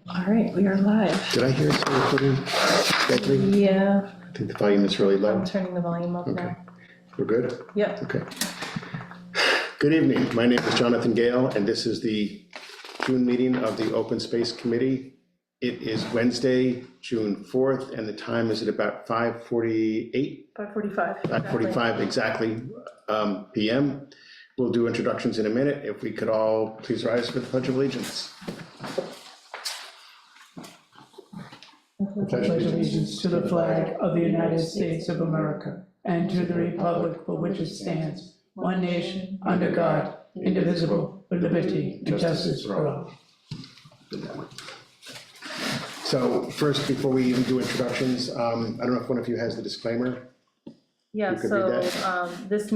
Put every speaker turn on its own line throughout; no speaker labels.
All right, we are live.
Did I hear some recording? Deadly?
Yeah,
I think the volume is really low.
I'm turning the volume up
Okay,
now.
we're good?
Yep.
Okay. Good evening. My name is Jonathan Gale, and this is the June meeting of the Open Space Committee. It is Wednesday, June 4th, and the time is at about 5:48,
5:45.
5:45 exactly PM. We'll do introductions in a minute. If we could all please rise for the Pledge of Allegiance.
Pledge allegiance to the flag of the United States of America and to the republic for which it stands, one nation, under God, indivisible, with liberty and justice for all.
So first, before we even do introductions, I don't know if one of you has the disclaimer.
Yeah,
You could
so
read that.
this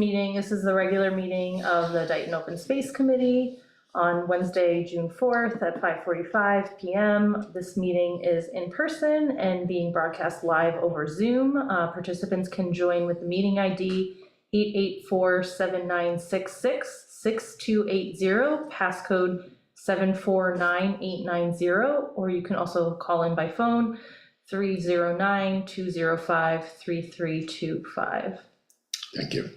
is the regular meeting of the Dayton Open Space Committee on Wednesday, June 4th at 5:45 PM. This meeting is in person and being broadcast live over Zoom. Participants can join with the meeting ID 884-7966-6280, passcode 749890, or you can also call in by phone 309-205-3325.
Thank you.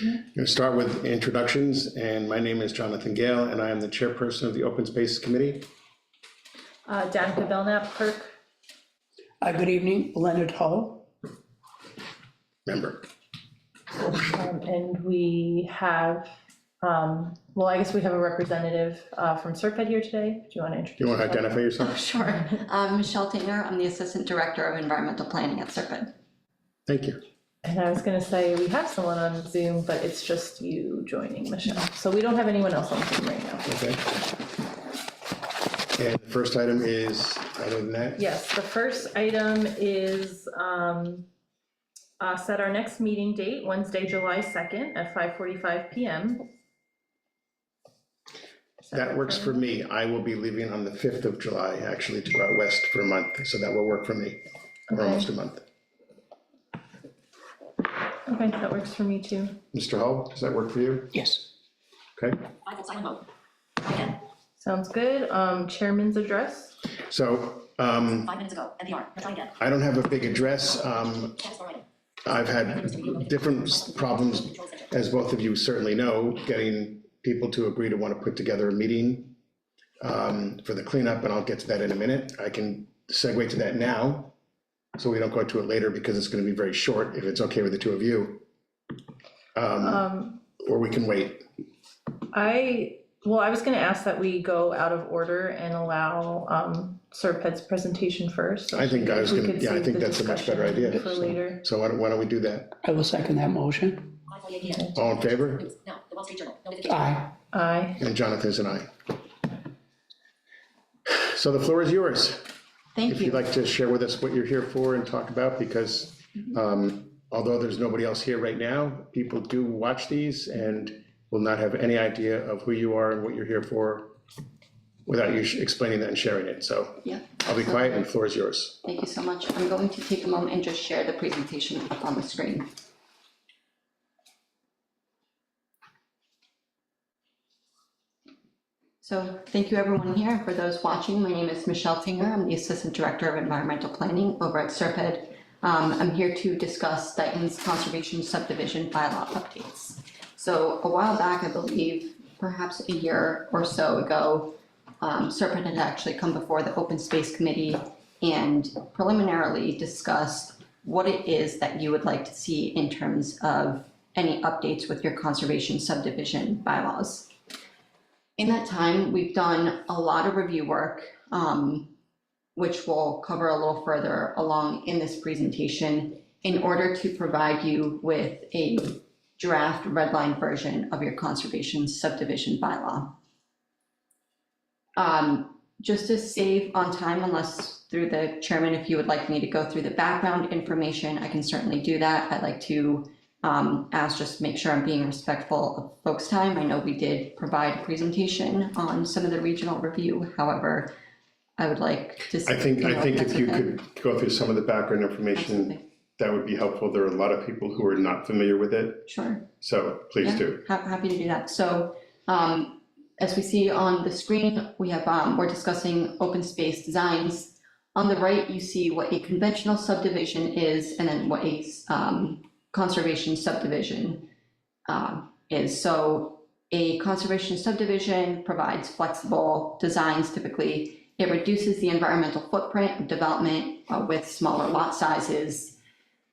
I'm going to start with introductions, and my name is Jonathan Gale, and I am the chairperson of the Open Space Committee.
Danica Belknap, clerk.
Good evening, Leonard Hull.
Member.
And we have, well, I guess we have a representative from Serpent here today. Do you want to introduce?
You want to
yourself?
identify yourself?
Sure. Michelle Taylor, I'm the Assistant Director of Environmental Planning at Serpent.
Thank you.
And I was going to say, we have someone on Zoom, but it's just you joining, Michelle. So we don't have anyone else on Zoom right now.
Okay. And the first item is, other than that?
Yes, the first item is set our next meeting date, Wednesday, July 2nd at 5:45 PM.
That works for me. I will be leaving on the 5th of July, actually, to go out west for a month, so that will work for me, or
Okay.
almost a month.
Okay, that works for me too.
Mr. Hull, does that work for you?
Yes.
Okay.
Sounds good. Chairman's address.
So
5 minutes ago, NPR, try again.
I don't have a big address. I've had different problems, as both of you certainly know, getting people to agree to want to put together a meeting for the cleanup, and I'll get to that in a minute. I can segue to that now, so we don't go to it later, because it's going to be very short, if it's okay with the two of you. Or we can wait.
I was gonna ask that we go out of order and allow Serpent's presentation first. So
I think I was
we
gonna,
could
yeah, I
save
think
the
that's a much better idea.
discussion for later.
So why don't we do that?
I will second that motion.
All in favor?
No, the Wall Street Journal, notification.
Aye.
Aye.
And Jonathan's an aye. So the floor is yours.
Thank
If you'd
you.
like to share with us what you're here for and talk about, because although there's nobody else here right now, people do watch these and will not have any idea of who you are and what you're here for without you explaining that and sharing it. So
Yeah,
I'll be quiet and the floor is yours.
thank you so much. I'm going to take a moment and just share the presentation up on the screen. So thank you everyone here. For those watching, my name is Michelle Tinger. I'm the Assistant Director of Environmental Planning over at Serpent. I'm here to discuss Dayton's Conservation Subdivision bylaw updates. So a while back, I believe, perhaps a year or so ago, Serpent had actually come before the Open Space Committee and preliminarily discussed what it is that you would like to see in terms of any updates with your conservation subdivision bylaws. In that time, we've done a lot of review work, which we'll cover a little further along in this presentation in order to provide you with a draft redline version of your conservation subdivision bylaw. Just to save on time, unless through the chairman, if you would like me to go through the background information, I can certainly do that. I'd like to just make sure I'm being respectful of folks' time. I know we did provide a presentation on some of the regional review. However, I would like to.
I think if you
okay.
could go through some of the background information,
Absolutely.
that would be helpful. There are a lot of people who are not familiar with it,
Sure.
so please
Yeah,
do.
Happy to do that. So As we see on the screen, we have, we're discussing open space designs. On the right, you see what a conventional subdivision is, and then what a conservation subdivision is. So a conservation subdivision provides flexible designs typically. It reduces the environmental footprint of development with smaller lot sizes.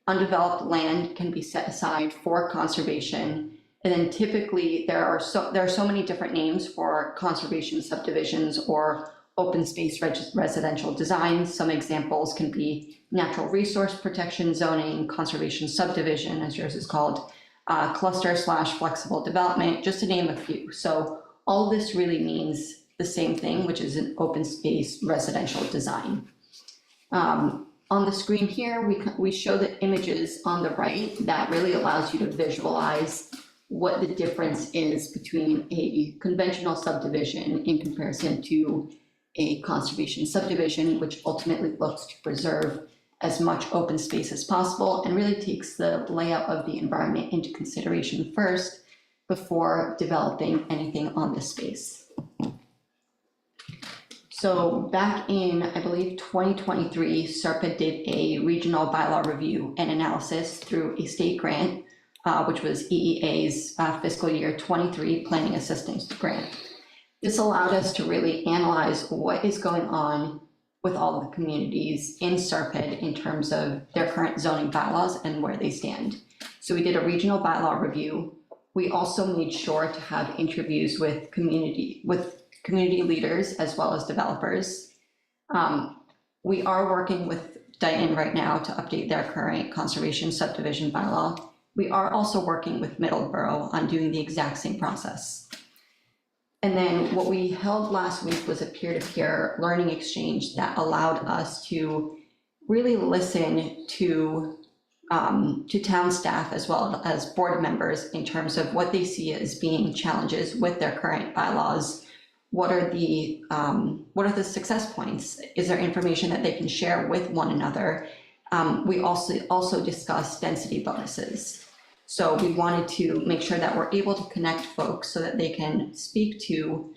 Undeveloped land can be set aside for conservation. And then typically there are so many different names for conservation subdivisions or open space residential designs. Some examples can be natural resource protection zoning, conservation subdivision, as yours is called, cluster/flexible development, just to name a few. So all this really means the same thing, which is an open space residential design. On the screen here, we show the images on the right that really allows you to visualize what the difference is between a conventional subdivision in comparison to a conservation subdivision, which ultimately looks to preserve as much open space as possible and really takes the layout of the environment into consideration first before developing anything on the space. So back in, I believe, 2023, SERPA did a regional bylaw review and analysis through a state grant, which was EEA's fiscal year 23 planning assistance grant. This allowed us to really analyze what is going on with all of the communities in SERPID in terms of their current zoning bylaws and where they stand. So we did a regional bylaw review. We also made sure to have interviews with community leaders as well as developers. We are working with Dayton right now to update their current conservation subdivision bylaw. We are also working with Middleborough on doing the exact same process. And then what we held last week was a peer-to-peer learning exchange that allowed us to really listen to town staff as well as board members in terms of what they see as being challenges with their current bylaws. What are the success points? Is there information that they can share with one another? We also discussed density bonuses. So we wanted to make sure that we're able to connect folks so that they can speak to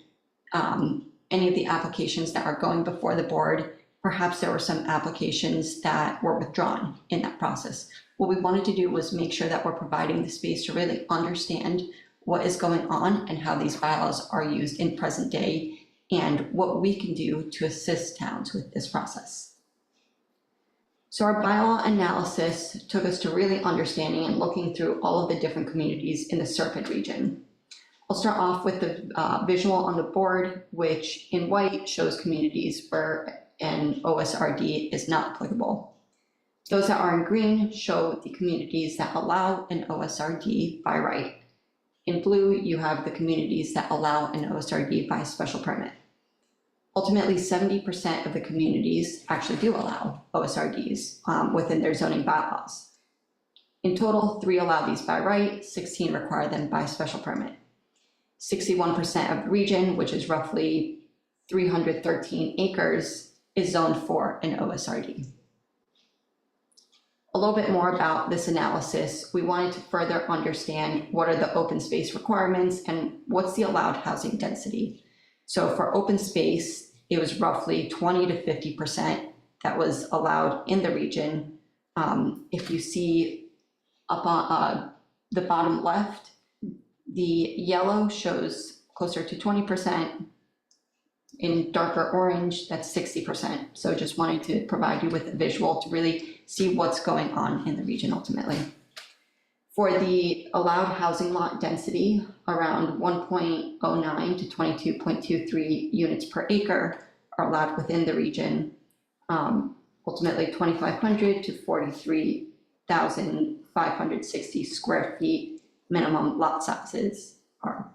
any of the applications that are going before the board. Perhaps there were some applications that were withdrawn in that process. What we wanted to do was make sure that we're providing the space to really understand what is going on and how these bylaws are used in present day and what we can do to assist towns with this process. So our bylaw analysis took us to really understanding and looking through all of the different communities in the SERPID region. I'll start off with the visual on the board, which in white shows communities where an OSRD is not applicable. Those that are in green show the communities that allow an OSRD by right. In blue, you have the communities that allow an OSRD by special permit. Ultimately, 70% of the communities actually do allow OSRDs within their zoning bylaws. In total, 3 allow these by right, 16 require them by special permit. 61% of the region, which is roughly 313 acres, is zoned for an OSRD. A little bit more about this analysis. We wanted to further understand what are the open space requirements and what's the allowed housing density. So for open space, it was roughly 20 to 50% that was allowed in the region. If you see up on the bottom left, the yellow shows closer to 20%. In darker orange, that's 60%. So just wanted to provide you with a visual to really see what's going on in the region ultimately. For the allowed housing lot density, around 1.09 to 22.23 units per acre are allowed within the region. Ultimately, 2,500 to 43,560 square feet minimum lot sizes are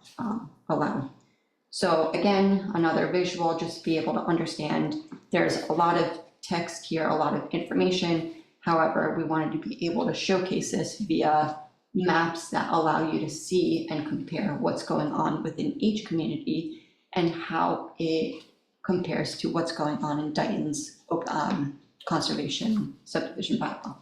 allowed. So again, another visual, just to be able to understand, there's a lot of text here, a lot of information. However, we wanted to be able to showcase this via maps that allow you to see and compare what's going on within each community and how it compares to what's going on in Dayton's conservation subdivision bylaw.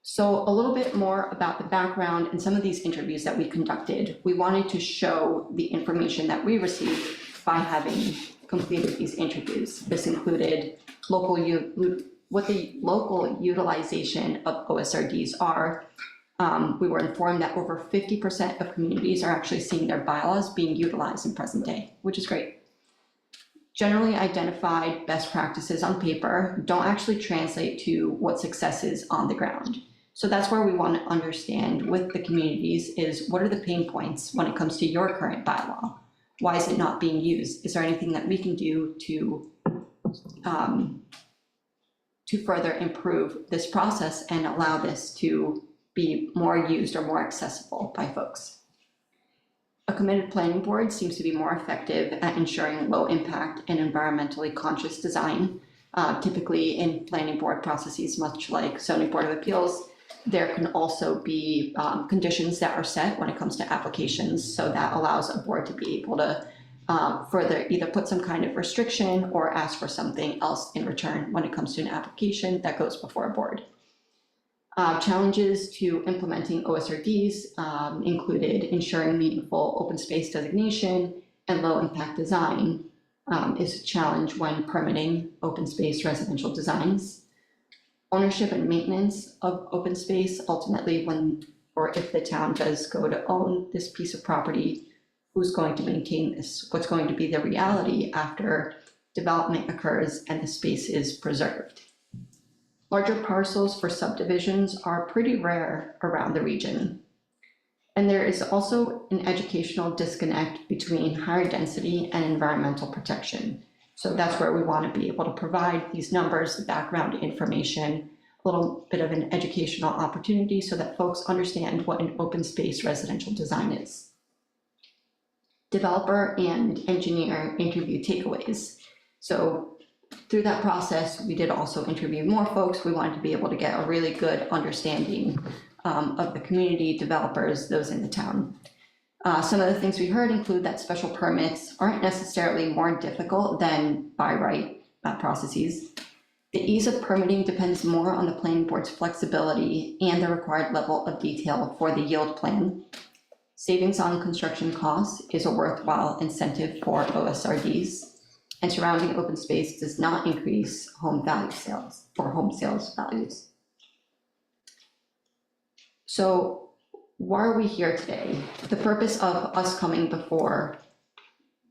So a little bit more about the background and some of these interviews that we conducted. We wanted to show the information that we received by having completed these interviews. This included what the local utilization of OSRDs are. We were informed that over 50% of communities are actually seeing their bylaws being utilized in present day, which is great. Generally identified best practices on paper don't actually translate to what success is on the ground. So that's where we want to understand with the communities is what are the pain points when it comes to your current bylaw? Why is it not being used? Is there anything that we can do to further improve this process and allow this to be more used or more accessible by folks? A committed planning board seems to be more effective at ensuring low impact and environmentally conscious design. Typically in planning board processes, much like zoning board of appeals, there can also be conditions that are set when it comes to applications. So that allows a board to be able to further either put some kind of restriction or ask for something else in return when it comes to an application that goes before a board. Challenges to implementing OSRDs included ensuring meaningful open space designation and low impact design is a challenge when permitting open space residential designs. Ownership and maintenance of open space, ultimately when or if the town does go to own this piece of property, who's going to maintain this? What's going to be the reality after development occurs and the space is preserved? Larger parcels for subdivisions are pretty rare around the region. And there is also an educational disconnect between higher density and environmental protection. So that's where we want to be able to provide these numbers, the background information, a little bit of an educational opportunity so that folks understand what an open space residential design is. Developer and engineer interview takeaways. So through that process, we did also interview more folks. We wanted to be able to get a really good understanding of the community, developers, those in the town. Some of the things we heard include that special permits aren't necessarily more difficult than by right processes. The ease of permitting depends more on the planning board's flexibility and the required level of detail for the yield plan. Savings on construction costs is a worthwhile incentive for OSRDs, and surrounding open space does not increase home sales values. So why are we here today? The purpose of us coming before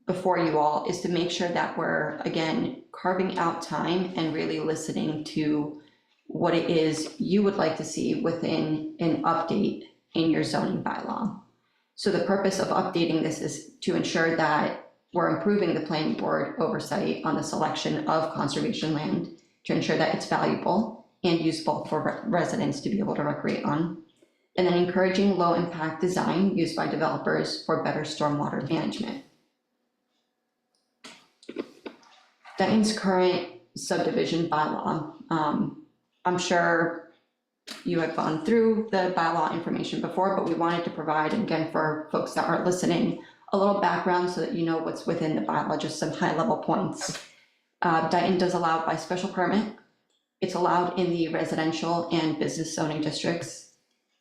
you all is to make sure that we're, again, carving out time and really listening to what it is you would like to see within an update in your zoning bylaw. So the purpose of updating this is to ensure that we're improving the planning board oversight on the selection of conservation land to ensure that it's valuable and usable for residents to be able to recreate on. And then encouraging low impact design used by developers for better stormwater management. Dayton's current subdivision bylaw, I'm sure you have gone through the bylaw information before, but we wanted to provide, again, for folks that are listening, a little background so that you know what's within the bylaw, just some high level points. Dayton does allow by special permit. It's allowed in the residential and business zoning districts.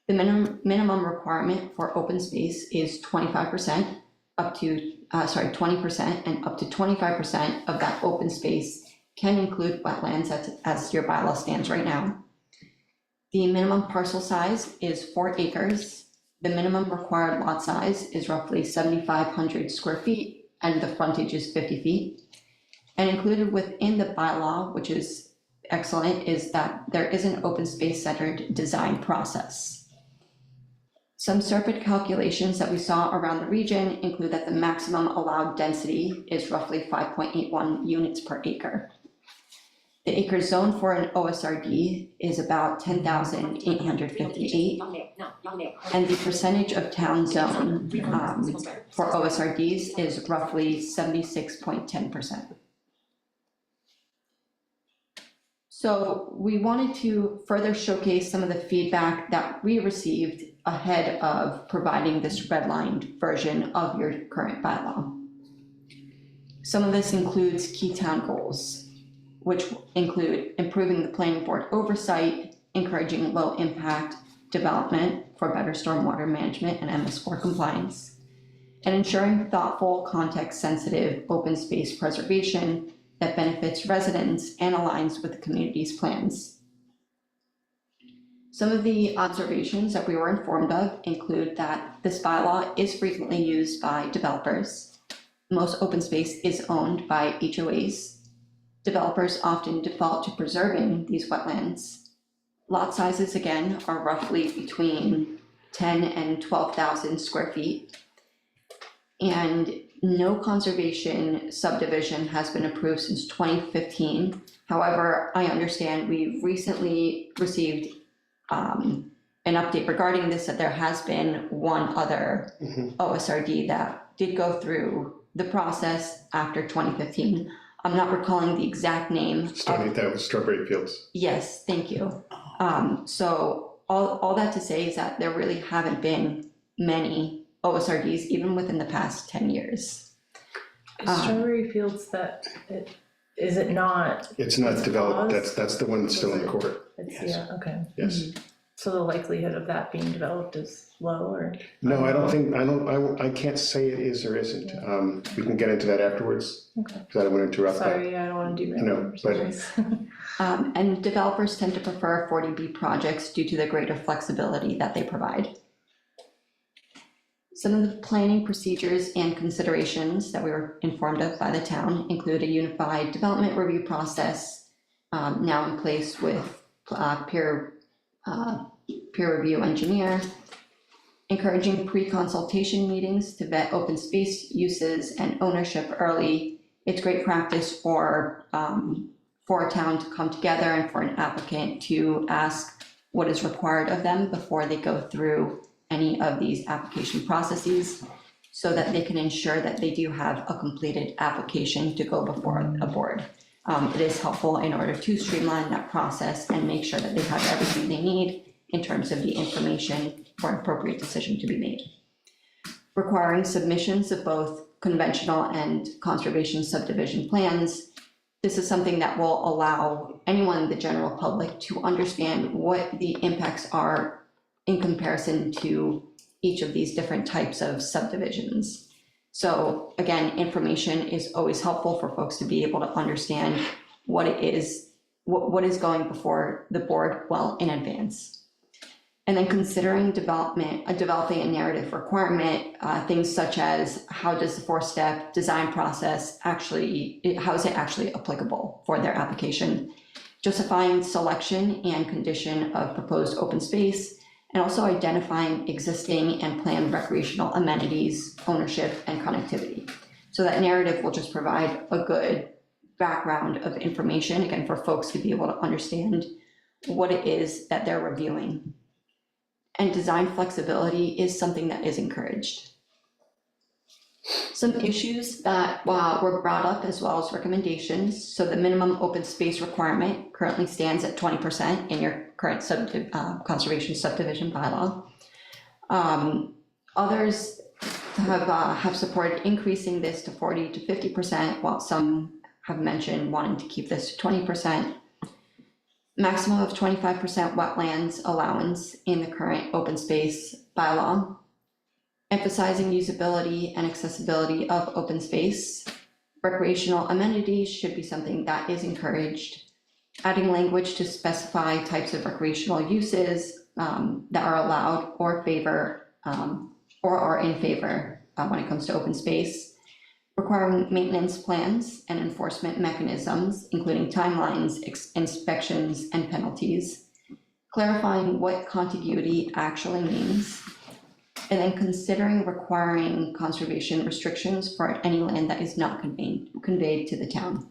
The minimum requirement for open space is 20% and up to 25% of that open space can include wetlands as your bylaw stands right now. The minimum parcel size is 4 acres. The minimum required lot size is roughly 7,500 square feet and the frontage is 50 feet. And included within the bylaw, which is excellent, is that there is an open space centered design process. Some SERPID calculations that we saw around the region include that the maximum allowed density is roughly 5.81 units per acre. The acre zone for an OSRD is about 10,858, and the percentage of town zone for OSRDs is roughly 76.10%. So we wanted to further showcase some of the feedback that we received ahead of providing this redlined version of your current bylaw. Some of this includes key town goals, which include improving the planning board oversight, encouraging low-impact development for better stormwater management and MS4 compliance, and ensuring thoughtful, context-sensitive open space preservation that benefits residents and aligns with the community's plans. Some of the observations that we were informed of include that this bylaw is frequently used by developers. Most open space is owned by HOAs. Developers often default to preserving these wetlands. Lot sizes, again, are roughly between 10 and 12,000 square feet. And no conservation subdivision has been approved since 2015. However, I understand we recently received an update regarding this, that there has been one other OSRD that did go through the process after 2015. I'm not recalling the exact name.
That was Strawberry Fields.
Yes, thank you. So all that to say is that there really haven't been many OSRDs even within the past 10 years.
Strawberry Fields, is it not?
It's not developed, that's the one that's still in the court.
It's,
Yes.
yeah, okay.
Yes.
So the likelihood of that being developed is low, or?
No, I can't say it is or isn't. We can get into that afterwards,
Okay.
because I don't want to interrupt that.
Sorry, I don't want to do
No, but-
And developers tend to prefer 40B projects due to the greater flexibility that they provide. Some of the planning procedures and considerations that we were informed of by the town include a unified development review process now in place with peer review engineer, encouraging pre-consultation meetings to vet open space uses and ownership early. It's great practice for a town to come together and for an applicant to ask what is required of them before they go through any of these application processes, so that they can ensure that they do have a completed application to go before a board. It is helpful in order to streamline that process and make sure that they have everything they need in terms of the information for an appropriate decision to be made. Requiring submissions of both conventional and conservation subdivision plans. This is something that will allow anyone in the general public to understand what the impacts are in comparison to each of these different types of subdivisions. So again, information is always helpful for folks to be able to understand what it is, what is going before the board well in advance. And then considering developing a narrative requirement, things such as how does the 4-step design process how is it actually applicable for their application? Justifying selection and condition of proposed open space, and also identifying existing and planned recreational amenities, ownership, and connectivity. So that narrative will just provide a good background of information, again, for folks to be able to understand what it is that they're reviewing. And design flexibility is something that is encouraged. Some issues that were brought up as well as recommendations. So the minimum open space requirement currently stands at 20% in your current conservation subdivision bylaw. Others have supported increasing this to 40 to 50%, while some have mentioned wanting to keep this to 20%. Maximum of 25% wetlands allowance in the current open space bylaw. Emphasizing usability and accessibility of open space. Recreational amenities should be something that is encouraged. Adding language to specify types of recreational uses that are allowed or are in favor when it comes to open space. Requiring maintenance plans and enforcement mechanisms, including timelines, inspections, and penalties. Clarifying what contiguity actually means. And then considering requiring conservation restrictions for any land that is not conveyed to the town.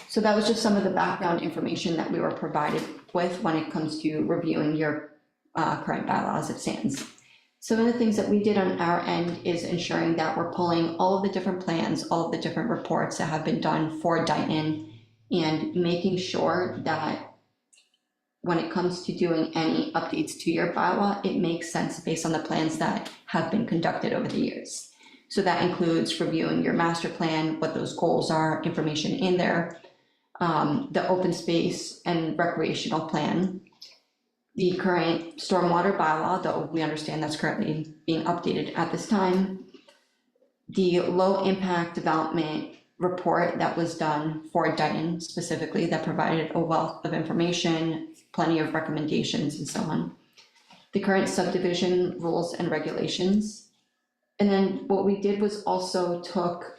So that was just some of the background information that we were provided with when it comes to reviewing your current bylaw as it stands. Some of the things that we did on our end is ensuring that we're pulling all of the different plans, all of the different reports that have been done for Dayton, and making sure that when it comes to doing any updates to your bylaw, it makes sense based on the plans that have been conducted over the years. So that includes reviewing your master plan, what those goals are, information in there, the open space and recreational plan, the current stormwater bylaw, though we understand that's currently being updated at this time, the low impact development report that was done for Dayton specifically, that provided a wealth of information, plenty of recommendations and so on, the current subdivision rules and regulations. And then what we did was also took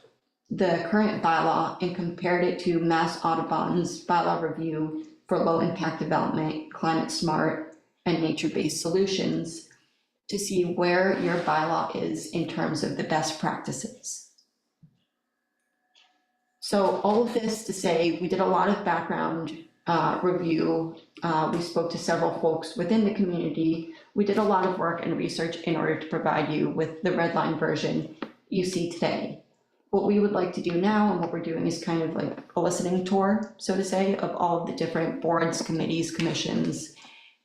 the current bylaw and compared it to Mass Audubon's bylaw review for low impact development, climate smart, and nature-based solutions to see where your bylaw is in terms of the best practices. So all of this to say, we did a lot of background review. We spoke to several folks within the community. We did a lot of work and research in order to provide you with the red line version you see today. What we would like to do now, and what we're doing, is kind of like a listening tour, so to say, of all of the different boards, committees, commissions,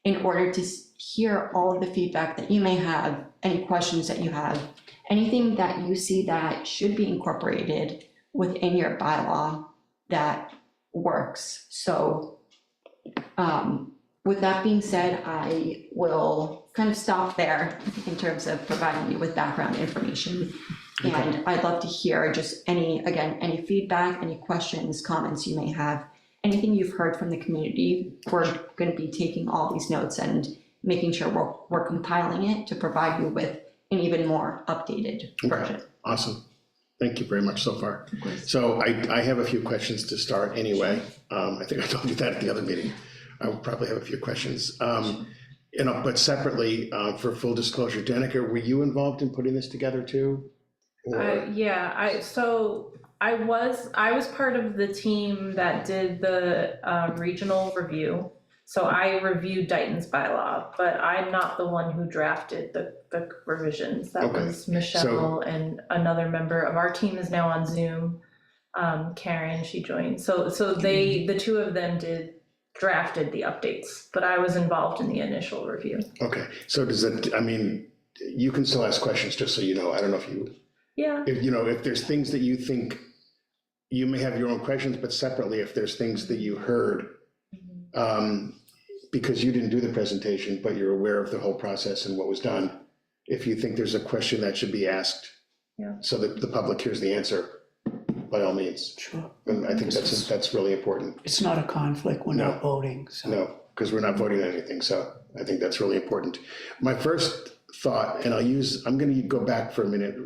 in order to hear all of the feedback that you may have, any questions that you have, anything that you see that should be incorporated within your bylaw that works. So with that being said, I will kind of stop there in terms of providing you with background information. And I'd love to hear just any feedback, any questions, comments you may have, anything you've heard from the community. We're going to be taking all these notes and making sure we're compiling it to provide you with an even more updated version.
Awesome. Thank you very much so far. So I have a few questions to start anyway. I think I told you that at the other meeting. I will probably have a few questions. But separately, for full disclosure, Danica, were you involved in putting this together too?
Yeah, I was part of the team that did the regional review. So I reviewed Dayton's bylaw, but I'm not the one who drafted the revisions. That was Michelle and another member of our team is now on Zoom. Karen, she joined. So the two of them drafted the updates, but I was involved in the initial review.
Okay, so does it, I mean, you can still ask questions, just so you know. I don't know if you, if there's things that you think, you may have your own questions, but separately, if there's things that you heard, because you didn't do the presentation, but you're aware of the whole process and what was done, if you think there's a question that should be asked, so that the public hears the answer, by all means.
Sure.
And I think that's really important.
It's not a conflict, we're not voting, so.
No, because we're not voting on anything, so I think that's really important. My first thought, and I'm gonna go back for a minute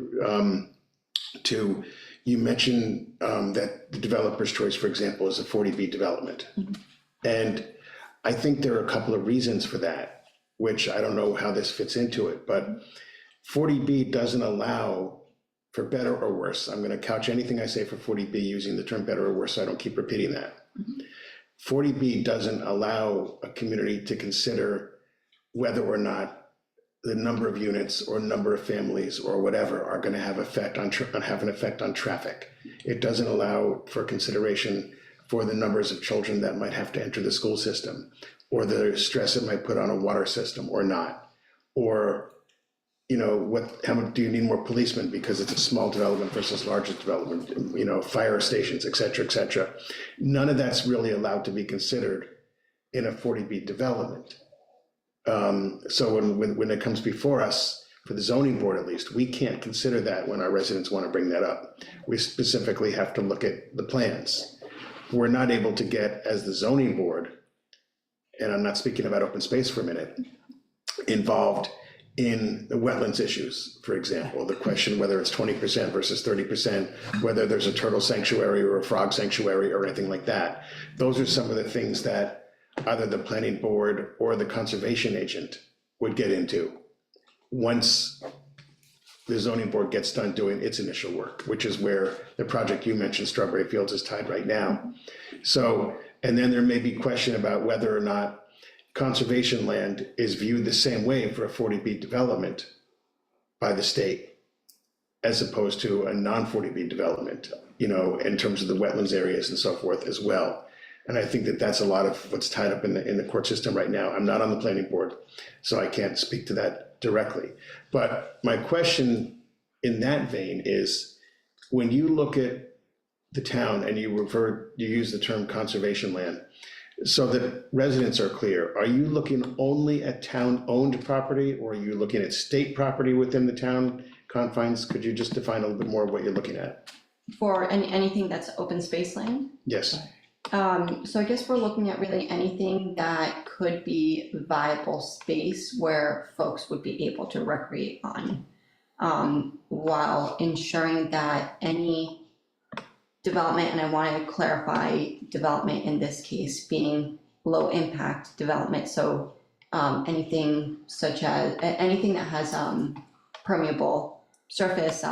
to, you mentioned that the developer's choice, for example, is a 40B development. And I think there are a couple of reasons for that, which I don't know how this fits into it, but 40B doesn't allow, for better or worse, I'm gonna couch anything I say for 40B using the term better or worse, so I don't keep repeating that. 40B doesn't allow a community to consider whether or not the number of units or number of families or whatever are gonna have an effect on traffic. It doesn't allow for consideration for the numbers of children that might have to enter the school system, or the stress it might put on a water system or not, or how much do you need more policemen because it's a small development versus larger development, fire stations, et cetera, et cetera. None of that's really allowed to be considered in a 40B development. So when it comes before us, for the zoning board at least, we can't consider that when our residents want to bring that up. We specifically have to look at the plans. We're not able to get, as the zoning board, and I'm not speaking about open space for a minute, involved in the wetlands issues, for example, the question whether it's 20% versus 30%, whether there's a turtle sanctuary or a frog sanctuary or anything like that. Those are some of the things that either the planning board or the conservation agent would get into once the zoning board gets done doing its initial work, which is where the project you mentioned, Strawberry Fields, is tied right now. So, and then there may be question about whether or not conservation land is viewed the same way for a 40B development by the state, as opposed to a non-40B development, in terms of the wetlands areas and so forth as well. And I think that that's a lot of what's tied up in the court system right now. I'm not on the planning board, so I can't speak to that directly. But my question in that vein is, when you look at the town, and you use the term conservation land, so that residents are clear, are you looking only at town-owned property, or are you looking at state property within the town confines? Could you just define a little bit more what you're looking at?
For anything that's open space land?
Yes,
So I guess we're looking at really anything that could be viable space where folks would be able to recreate on, while ensuring that any development, and I want to clarify development in this case being low impact development, so anything such as, anything that has permeable surface,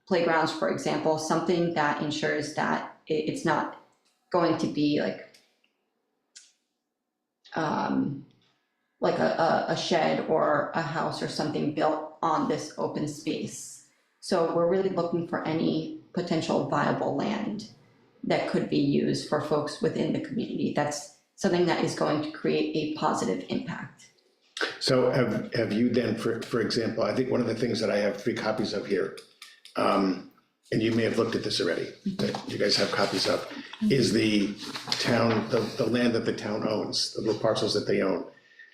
playgrounds, for example, something that ensures that it's not going to be like a shed or a house or something built on this open space. So we're really looking for any potential viable land that could be used for folks within the community. That's something that is going to create a positive impact.
so have you then, for example, I think one of the things that I have 3 copies of here, and you may have looked at this already, that you guys have copies of, is the town, the land that the town owns, the little parcels that they own,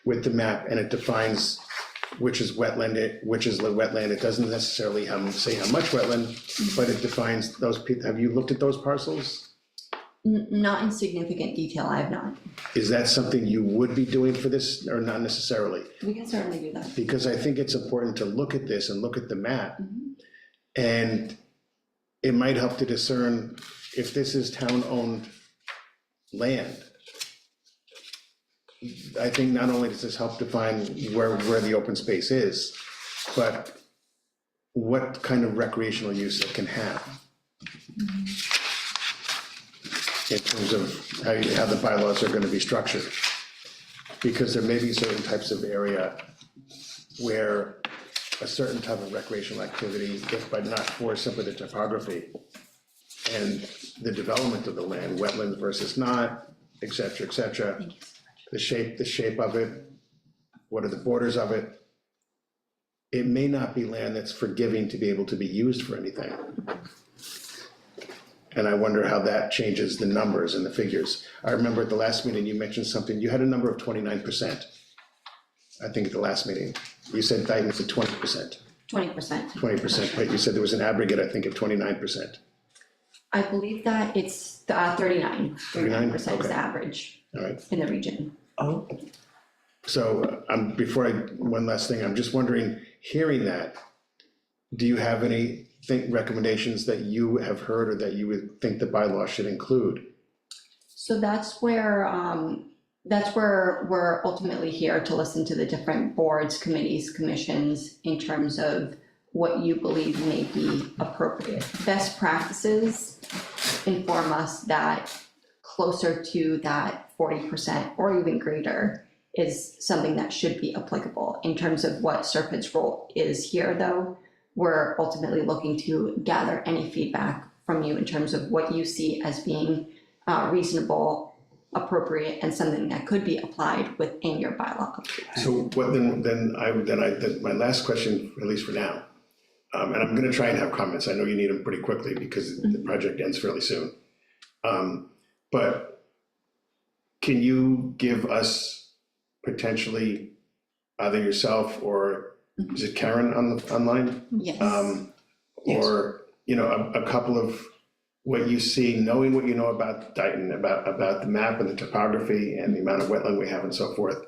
with the map, and it defines which is wetland, which is the wetland. It doesn't necessarily say how much wetland, but it defines those, have you looked at those parcels?
Not in significant detail, I have not.
Is that something you would be doing for this, or not necessarily?
We can certainly do that.
Because I think it's important to look at this and look at the map, and it might help to discern if this is town-owned land. I think not only does this help define where the open space is, but what kind of recreational use it can have. In terms of how the bylaws are gonna be structured. Because there may be certain types of area where a certain type of recreational activity, if but not for simply the topography and the development of the land, wetlands versus not, et cetera, et cetera. The shape of it, what are the borders of it? It may not be land that's forgiving to be able to be used for anything. And I wonder how that changes the numbers and the figures. I remember at the last meeting, you mentioned something, you had a number of 29%. I think at the last meeting, you said Dayton was at 20%.
20%.
20%, but you said there was an aggregate, I think, of 29%.
I believe that it's 39. 39% is
Okay.
the average
All right,
in the region.
Oh,
so one last thing, I'm just wondering, hearing that, do you have any recommendations that you have heard or that you would think the bylaw should include?
So that's where we're ultimately here to listen to the different boards, committees, commissions in terms of what you believe may be appropriate. Best practices inform us that closer to that 40% or even greater is something that should be applicable. In terms of what Serpent's role is here, though, we're ultimately looking to gather any feedback from you in terms of what you see as being reasonable, appropriate, and something that could be applied within your bylaw.
So what my last question, at least for now, and I'm gonna try and have comments, I know you need them pretty quickly because the project ends fairly soon. But can you give us potentially either yourself or is it Karen online?
Yes.
Or, a couple of what you see, knowing what you know about Dayton, about the map and the topography and the amount of wetland we have and so forth.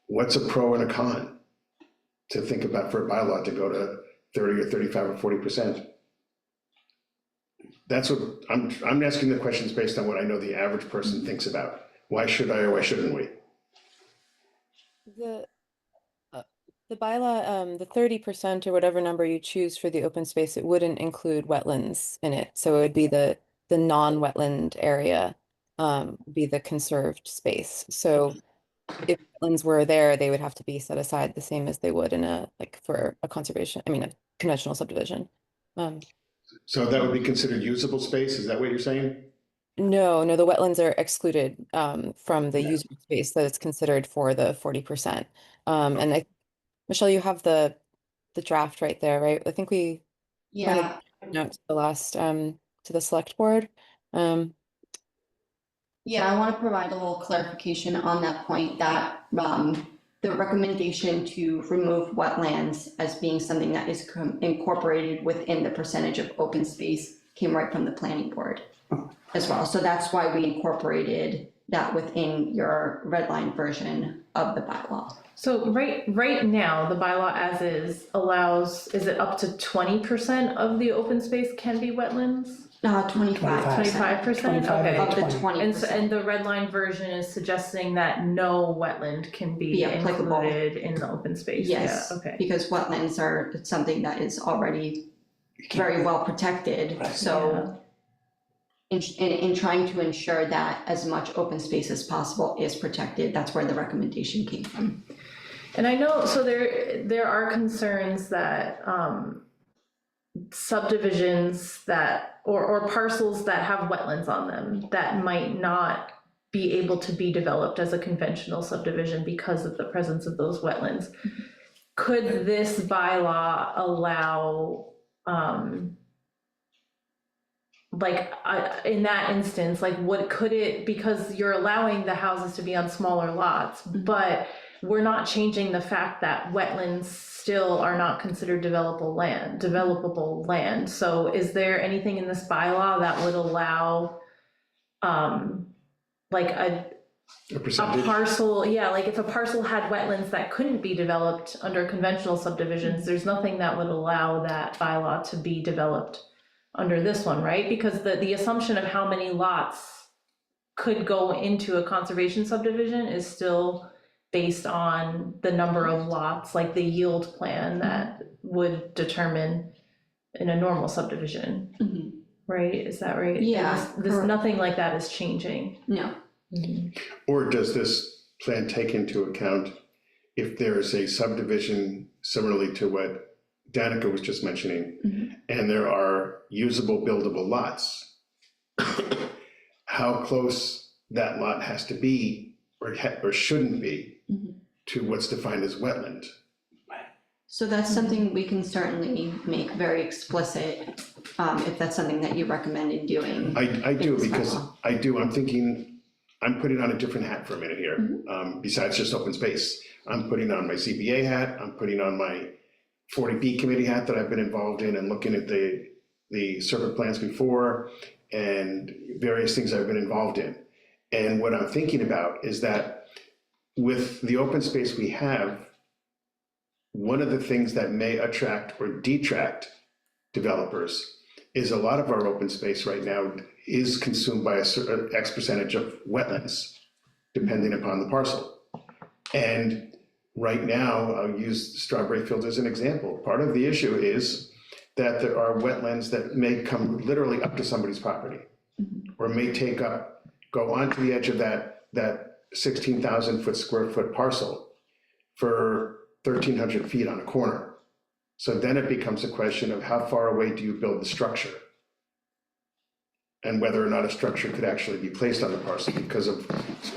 What's a pro and a con to think about for a bylaw to go to 30 or 35 or 40%? That's what, I'm asking the questions based on what I know the average person thinks about. Why should I or why shouldn't we?
The bylaw, the 30% or whatever number you choose for the open space, it wouldn't include wetlands in it. So it would be the non-wetland area, be the conserved space. So if wetlands were there, they would have to be set aside the same as they would in for a conventional subdivision.
So that would be considered usable space, is that what you're saying?
No, the wetlands are excluded from the user space that it's considered for the 40%. And Michelle, you have the draft right there, right? I think we
Yeah,
notes the last select board.
Yeah, I want to provide a little clarification on that point that the recommendation to remove wetlands as being something that is incorporated within the percentage of open space came right from the planning board as well. So that's why we incorporated that within your red line version of the bylaw.
So right now, the bylaw as is allows, is it up to 20% of the open space can be wetlands?
25%.
25%?
25
Okay.
Up to
Twenty.
20%.
And the red line version is suggesting that no wetland can be
Be applicable.
included in the open space, yeah,
Yes,
okay.
because wetlands are something that is already very well protected,
Right.
so in trying to ensure that as much open space as possible is protected, that's where the recommendation came from.
And I know, so there are concerns that subdivisions that, or parcels that have wetlands on them that might not be able to be developed as a conventional subdivision because of the presence of those wetlands. Could this bylaw allow, in that instance, like what could it, because you're allowing the houses to be on smaller lots, but we're not changing the fact that wetlands still are not considered developable land. So is there anything in this bylaw that would allow, like a
percentage.
parcel, yeah, like if a parcel had wetlands that couldn't be developed under conventional subdivisions, there's nothing that would allow that bylaw to be developed under this one, right? Because the assumption of how many lots could go into a conservation subdivision is still based on the number of lots, like the yield plan that would determine in a normal subdivision,
Mhm.
right? Is that right?
Yeah,
There's
correct.
nothing like that is changing.
No,
Or does this plan take into account if there is a subdivision similarly to what Danica was just mentioning, and there are usable buildable lots, how close that lot has to be or shouldn't be to what's defined as wetland?
so that's something we can certainly make very explicit, if that's something that you recommend in doing.
I do,
It's
because
bylaw.
I'm thinking, I'm putting on a different hat for a minute here, besides just open space. I'm putting on my ZBA hat, I'm putting on my 40B committee hat that I've been involved in and looking at the survey plans before and various things I've been involved in. And what I'm thinking about is that with the open space we have, one of the things that may attract or detract developers is a lot of our open space right now is consumed by a certain X percentage of wetlands, depending upon the parcel. And right now, I'll use Strawberry Fields as an example. Part of the issue is that there are wetlands that may come literally up to somebody's property, or may go onto the edge of that 16,000 square foot parcel for 1,300 feet on a corner. So then it becomes a question of how far away do you build the structure? And whether or not a structure could actually be placed on the parcel because of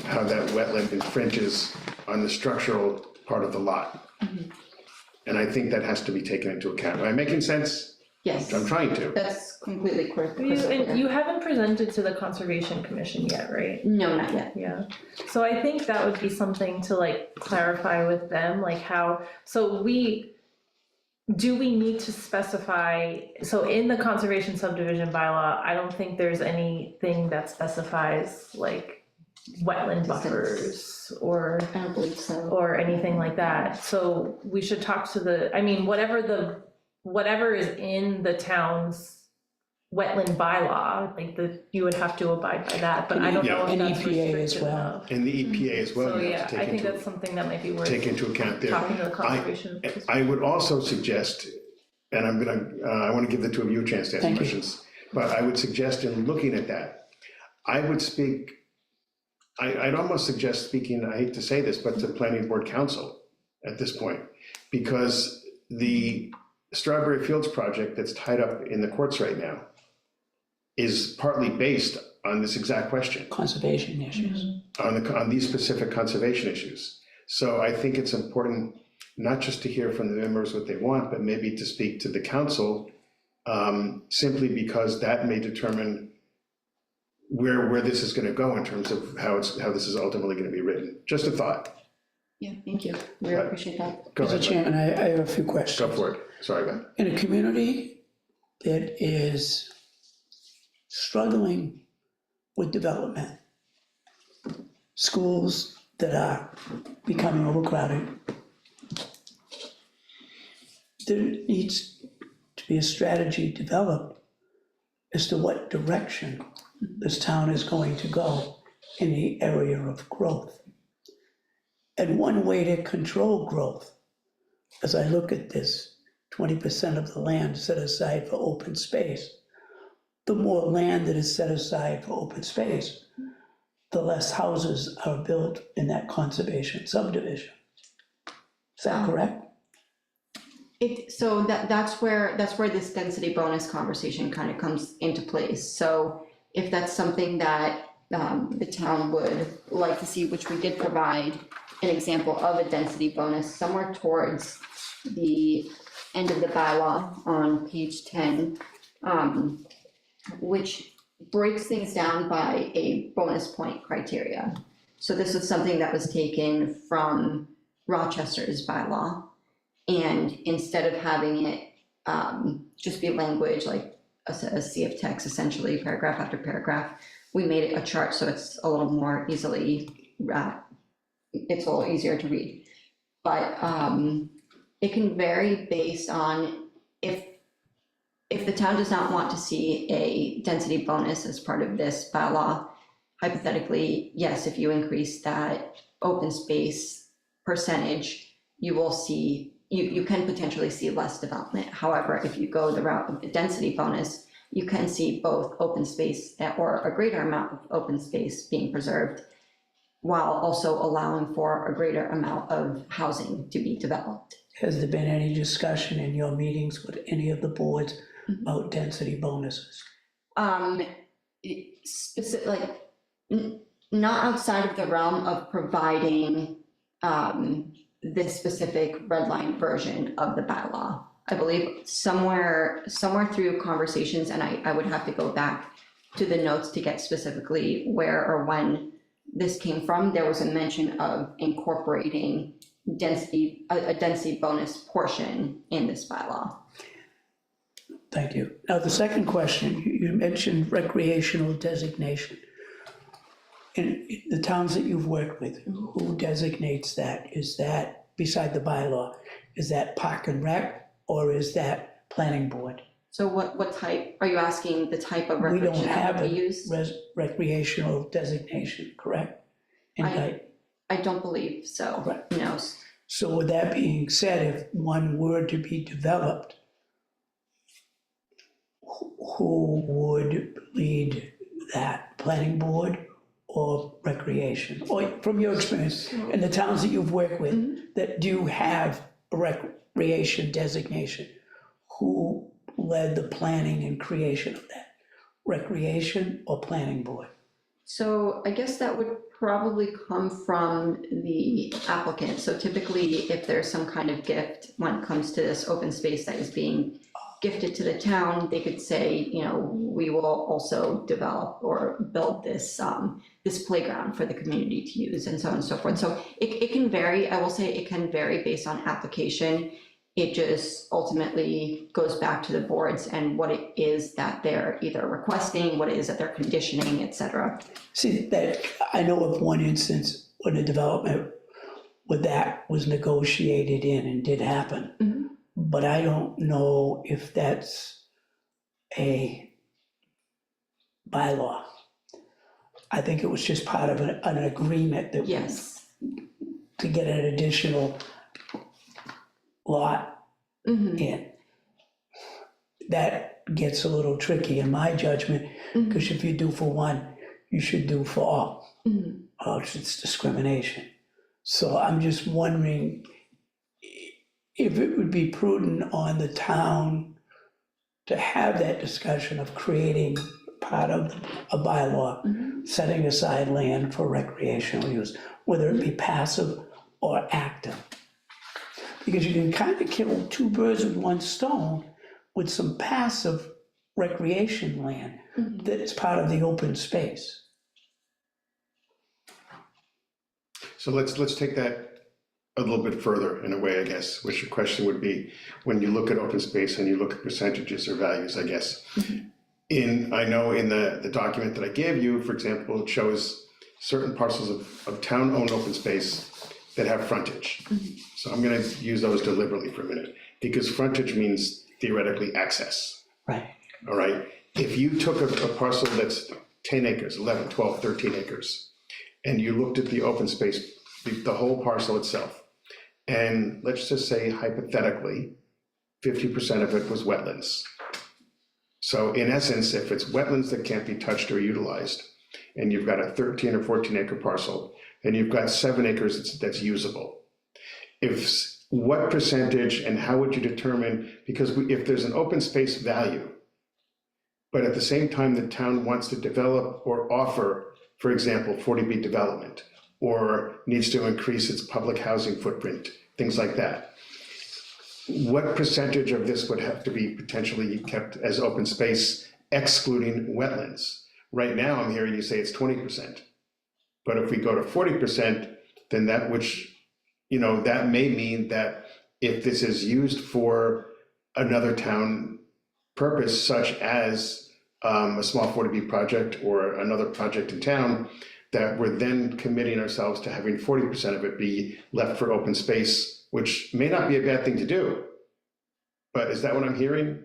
how that wetland infringes on the structural part of the lot. And I think that has to be taken into account. Am I making sense?
Yes,
I'm trying to.
that's completely crystal
And
clear.
you haven't presented to the Conservation Commission yet, right?
No, not yet.
Yeah, so I think that would be something to like clarify with them, like how, do we need to specify, so in the conservation subdivision bylaw, I don't think there's anything that specifies like wetland buffers or
I don't believe so.
or anything like that. So we should talk to whatever is in the town's wetland bylaw, like you would have to abide by that, but I don't know if
And
that's
EPA as
restricted
well.
enough.
And the EPA as well,
So
you
yeah,
have to
I
take
think
into,
that's something that might be worth
take into account there.
talking to the conservation.
I would also suggest, and I want to give the two of you a chance to ask
Thank you.
questions, but I would suggest in looking at that, I'd almost suggest speaking, I hate to say this, but to planning board council at this point, because the Strawberry Fields project that's tied up in the courts right now is partly based on this exact question,
Conservation issues.
on these specific conservation issues. So I think it's important not just to hear from the members what they want, but maybe to speak to the council simply because that may determine where this is gonna go in terms of how this is ultimately gonna be written. Just a thought.
Yeah, thank you. Really appreciate that.
Go
Mr.
ahead,
Chairman, I have a few questions.
go for it. Sorry, Ben.
In a community that is struggling with development, schools that are becoming overcrowded, there needs to be a strategy developed as to what direction this town is going to go in the area of growth. And one way to control growth, as I look at this, 20% of the land set aside for open space, the more land that is set aside for open space, the less houses are built in that conservation subdivision. Is that correct?
So that's where this density bonus conversation kind of comes into place. So if that's something that the town would like to see, which we did provide an example of a density bonus somewhere towards the end of the bylaw on page 10, which breaks things down by a bonus point criteria. So this is something that was taken from Rochester's bylaw. And instead of having it just be language like a sea of text, essentially paragraph after paragraph, we made it a chart so it's a little more easily, it's a little easier to read. But it can vary based on if the town does not want to see a density bonus as part of this bylaw, hypothetically, yes, if you increase that open space percentage, you will see, you can potentially see less development. However, if you go the route of the density bonus, you can see both open space or a greater amount of open space being preserved while also allowing for a greater amount of housing to be developed.
Has there been any discussion in your meetings with any of the boards about density bonuses?
Not outside of the realm of providing this specific red line version of the bylaw. I believe somewhere through conversations, and I would have to go back to the notes to get specifically where or when this came from, there was a mention of incorporating a density bonus portion in this bylaw.
Thank you. Now, the second question, you mentioned recreational designation. In the towns that you've worked with, who designates that? Is that, beside the bylaw, is that Park and Rec or is that Planning Board?
So what type, are you asking the type of
We don't
recreation
have
that we
a
use?
recreational designation, correct? In Dayton.
I don't believe so,
Correct.
no.
So with that being said, if one were to be developed, who would lead that, Planning Board or Recreation? Or from your experience, in the towns that you've worked with that do have a recreation designation, who led the planning and creation of that? Recreation or Planning Board?
So I guess that would probably come from the applicant. So typically, if there's some kind of gift when it comes to this open space that is being gifted to the town, they could say, you know, we will also develop or build this this playground for the community to use, and so on and so forth. So it can vary. I will say it can vary based on application. It just ultimately goes back to the boards and what it is that they're either requesting, what it is that they're conditioning, et cetera.
See, that, I know of one instance when a development with that was negotiated in and did happen. But I don't know if that's a bylaw. I think it was just part of an agreement that
Yes.
to get an additional lot in. That gets a little tricky in my judgment, because if you do for one, you should do for all. Or it's discrimination. So I'm just wondering if it would be prudent on the town to have that discussion of creating part of a bylaw, setting aside land for recreational use, whether it be passive or active. Because you can kind of kill two birds with one stone with some passive recreation land that's part of the open space.
So let's take that a little bit further in a way, I guess, which your question would be, when you look at open space and you look at percentages or values, I guess. I know in the document that I gave you, for example, it shows certain parcels of town-owned open space that have frontage. So I'm gonna use those deliberately for a minute, because frontage means theoretically access,
Right.
all right? If you took a parcel that's 10 acres, 11, 12, 13 acres, and you looked at the open space, the whole parcel itself, and let's just say hypothetically, 50% of it was wetlands. So in essence, if it's wetlands that can't be touched or utilized, and you've got a 13 or 14 acre parcel, then you've got 7 acres that's usable. What percentage and how would you determine, because if there's an open space value, but at the same time the town wants to develop or offer, for example, 40B development, or needs to increase its public housing footprint, things like that. What percentage of this would have to be potentially kept as open space, excluding wetlands? Right now, I'm hearing you say it's 20%. But if we go to 40%, then that that may mean that if this is used for another town purpose, such as a small 40B project or another project in town, that we're then committing ourselves to having 40% of it be left for open space, which may not be a bad thing to do. But is that what I'm hearing?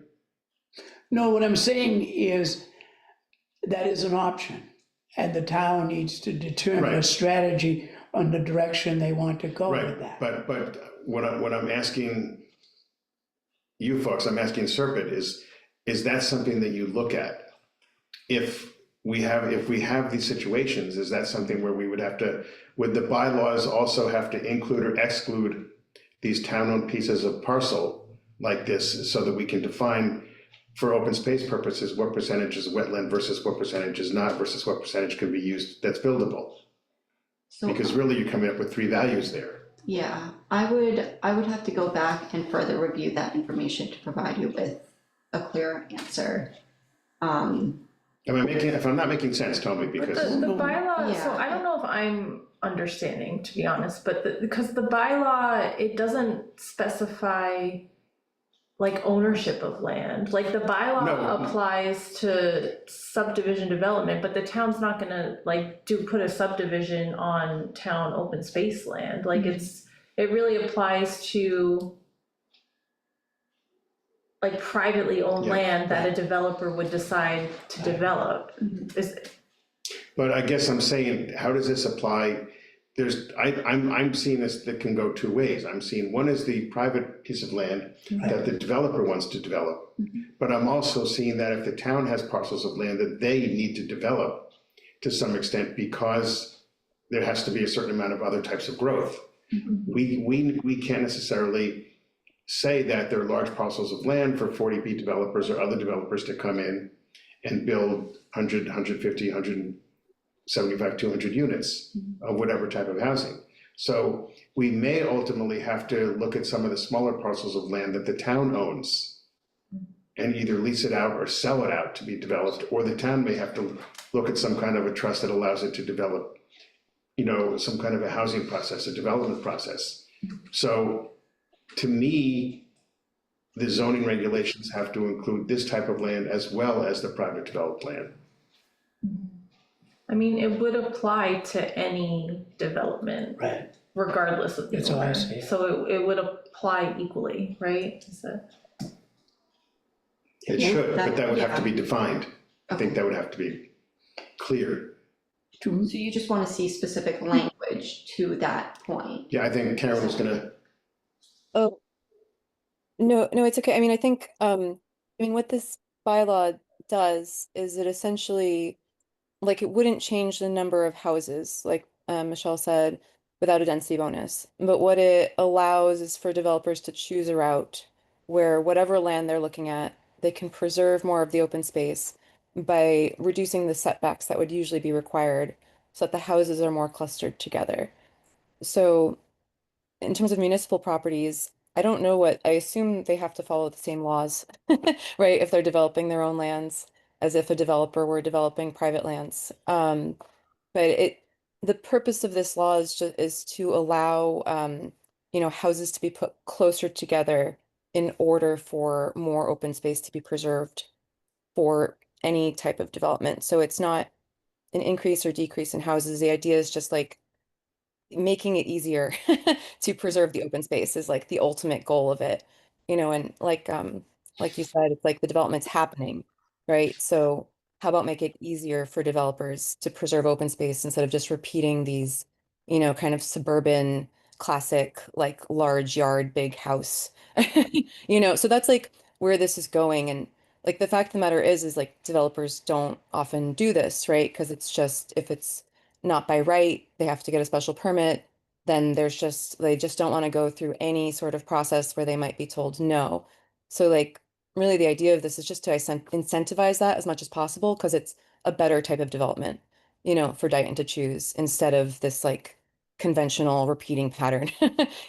No, what I'm saying is that is an option, and the town needs to determine a
Right.
strategy on the direction they want to go with
Right,
that.
but what I'm asking you folks, I'm asking Serpent, is that something that you look at? If we have these situations, is that something where we would the bylaws also have to include or exclude these town-owned pieces of parcel like this, so that we can define for open space purposes what percentage is wetland versus what percentage is not, versus what percentage can be used that's buildable?
So,
Because really you're coming up with 3 values there.
yeah, I would have to go back and further review that information to provide you with a clear answer.
If I'm not making sense, tell me,
But
because,
the bylaw, so
Yeah.
I don't know if I'm understanding, to be honest, but because the bylaw, it doesn't specify like ownership of land. Like the bylaw
No.
applies to subdivision development, but the town's not gonna like put a subdivision on town open space land. Like it really applies to like privately owned
Yeah.
land that a developer would decide to develop.
but I guess I'm saying, how does this apply? I'm seeing this that can go 2 ways. I'm seeing one is the private piece of land that the developer wants to develop. But I'm also seeing that if the town has parcels of land that they need to develop to some extent, because there has to be a certain amount of other types of growth. We can't necessarily say that there are large parcels of land for 40B developers or other developers to come in and build 100, 150, 175, 200 units of whatever type of housing. So we may ultimately have to look at some of the smaller parcels of land that the town owns and either lease it out or sell it out to be developed, or the town may have to look at some kind of a trust that allows it to develop, some kind of a housing process, a development process. So to me, the zoning regulations have to include this type of land as well as the private developed land.
I mean, it would apply to any development,
Right.
regardless of the
That's how I
owner.
see it.
So it would apply equally, right?
It
Yeah,
should, but that would have to
yeah.
be defined. I think that would have to be clear.
So you just want to see specific language to that point?
Yeah, I think Karen was gonna,
Oh, no, it's okay. I mean, I think, what this bylaw does is it essentially, like, it wouldn't change the number of houses, like Michelle said, without a density bonus. But what it allows is for developers to choose a route where whatever land they're looking at, they can preserve more of the open space by reducing the setbacks that would usually be required so that the houses are more clustered together. So in terms of municipal properties, I don't know I assume they have to follow the same laws, right? If they're developing their own lands, as if a developer were developing private lands. But the purpose of this law is to allow, houses to be put closer together in order for more open space to be preserved for any type of development. So it's not an increase or decrease in houses. The idea is just like making it easier to preserve the open space is like the ultimate goal of it, and like you said, it's like the development's happening, right? So how about make it easier for developers to preserve open space instead of just repeating these, kind of suburban classic, like large yard, big house, so that's like where this is going. And like the fact of the matter is like developers don't often do this, right? Because it's just if it's not by right, they have to get a special permit, then they just don't want to go through any sort of process where they might be told no. So like really the idea of this is just to incentivize that as much as possible because it's a better type of development, for Dayton to choose instead of this like conventional repeating pattern,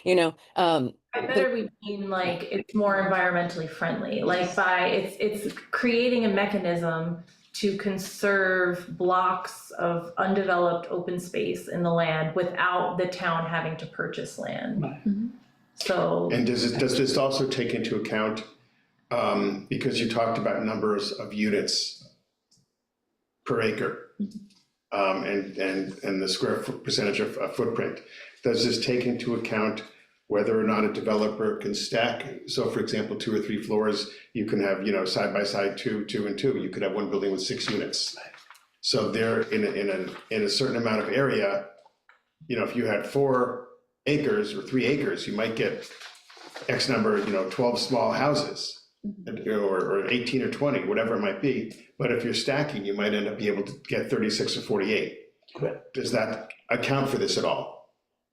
you know.
By better, we mean like it's more environmentally friendly, like it's creating a mechanism to conserve blocks of undeveloped open space in the land without the town having to purchase land.
Right.
So,
And does this also take into account, because you talked about numbers of units per acre, and the percentage of footprint, does this take into account whether or not a developer can stack? So for example, 2 or 3 floors, you can have, side by side, two, and two. You could have one building with 6 units. So they're in a certain amount of area, if you had 4 acres or 3 acres, you might get X number, 12 small houses, or 18 or 20, whatever it might be. But if you're stacking, you might end up being able to get 36 or 48.
Correct.
Does that account for this at all?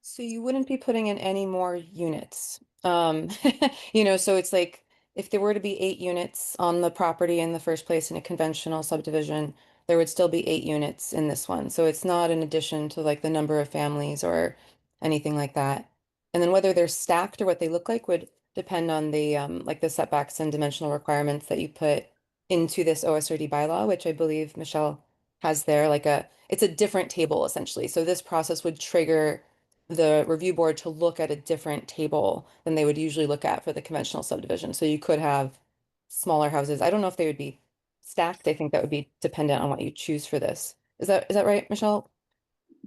So you wouldn't be putting in any more units. So it's like if there were to be 8 units on the property in the first place in a conventional subdivision, there would still be 8 units in this one. So it's not an addition to like the number of families or anything like that. And then whether they're stacked or what they look like would depend on the like the setbacks and dimensional requirements that you put into this OSRD bylaw, which I believe Michelle has there. It's a different table essentially. So this process would trigger the review board to look at a different table than they would usually look at for the conventional subdivision. So you could have smaller houses. I don't know if they would be stacked. I think that would be dependent on what you choose for this. Is that right, Michelle?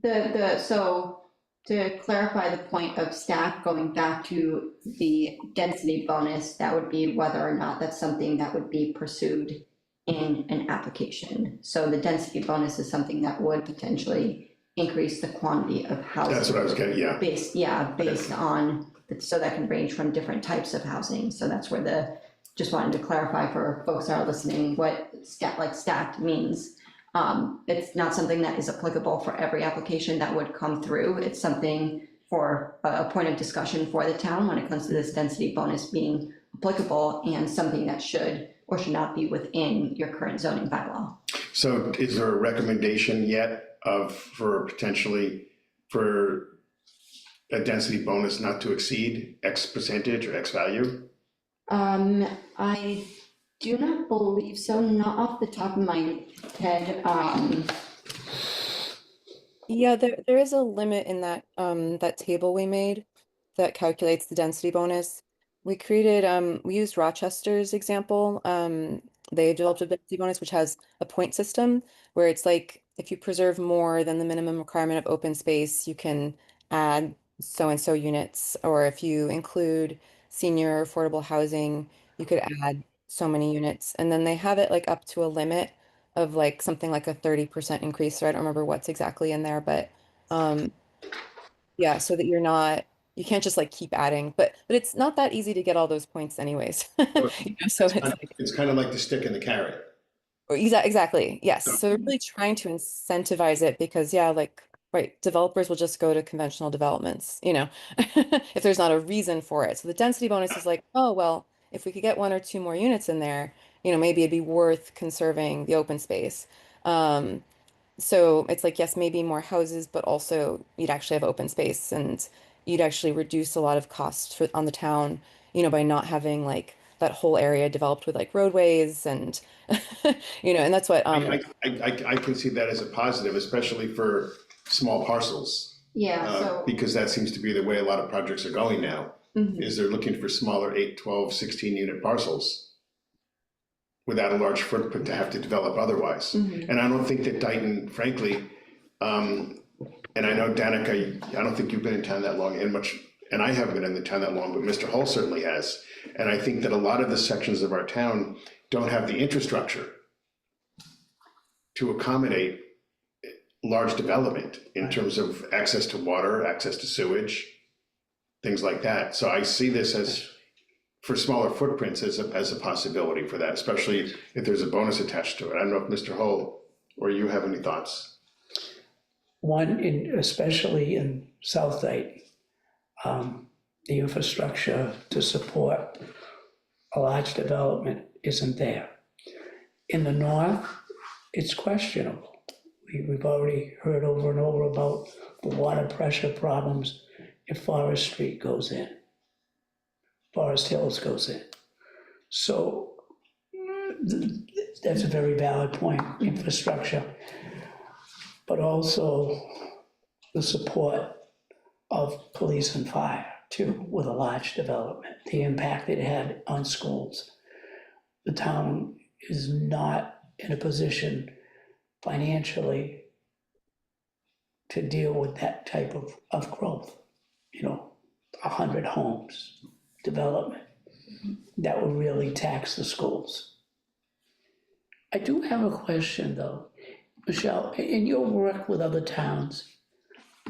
So to clarify the point of stack, going back to the density bonus, that would be whether or not that's something that would be pursued in an application. So the density bonus is something that would potentially increase the quantity of housing.
That's what I was getting, yeah.
Based on, so that can range from different types of housing. So that's where just wanted to clarify for folks that are listening, what stacked means. It's not something that is applicable for every application that would come through. It's something for a point of discussion for the town when it comes to this density bonus being applicable and something that should or should not be within your current zoning bylaw.
So is there a recommendation yet for a density bonus not to exceed X percentage or X value?
I do not believe so, not off the top of my head.
Yeah, there is a limit in that table we made that calculates the density bonus. We used Rochester's example. They developed a density bonus which has a point system where it's like if you preserve more than the minimum requirement of open space, you can add so and so units, or if you include senior affordable housing, you could add so many units. And then they have it like up to a limit of like something like a 30% increase. So I don't remember what's exactly in there, but yeah, so that you can't just like keep adding, but it's not that easy to get all those points anyways. So
It's kind of like the stick and the carrot.
Exactly. Yes. So they're really trying to incentivize it because yeah, like right, developers will just go to conventional developments, if there's not a reason for it. So the density bonus is like, oh, well, if we could get 1 or 2 more units in there, maybe it'd be worth conserving the open space. So it's like, yes, maybe more houses, but also you'd actually have open space and you'd actually reduce a lot of costs on the town by not having like that whole area developed with like roadways and, and that's what,
I can see that as a positive, especially for small parcels.
Yeah, so.
Because that seems to be the way a lot of projects are going now, is they're looking for smaller 8, 12, 16 unit parcels without a large footprint to have to develop otherwise. And I don't think that Dayton, frankly, and I know Danica, I don't think you've been in town that long and I haven't been in the town that long, but Mr. Hull certainly has. And I think that a lot of the sections of our town don't have the infrastructure to accommodate large development in terms of access to water, access to sewage, things like that. So I see this as, for smaller footprints, as a possibility for that, especially if there's a bonus attached to it. I don't know if Mr. Hull or you have any thoughts.
One, especially in South Dayton, the infrastructure to support a large development isn't there. In the north, it's questionable. We've already heard over and over about the water pressure problems if Forest Street goes in, Forest Hills goes in. So that's a very valid point, infrastructure, but also the support of police and fire too, with a large development, the impact it had on schools. The town is not in a position financially to deal with that type of growth, 100 homes, development, that would really tax the schools. I do have a question though, Michelle, in your work with other towns,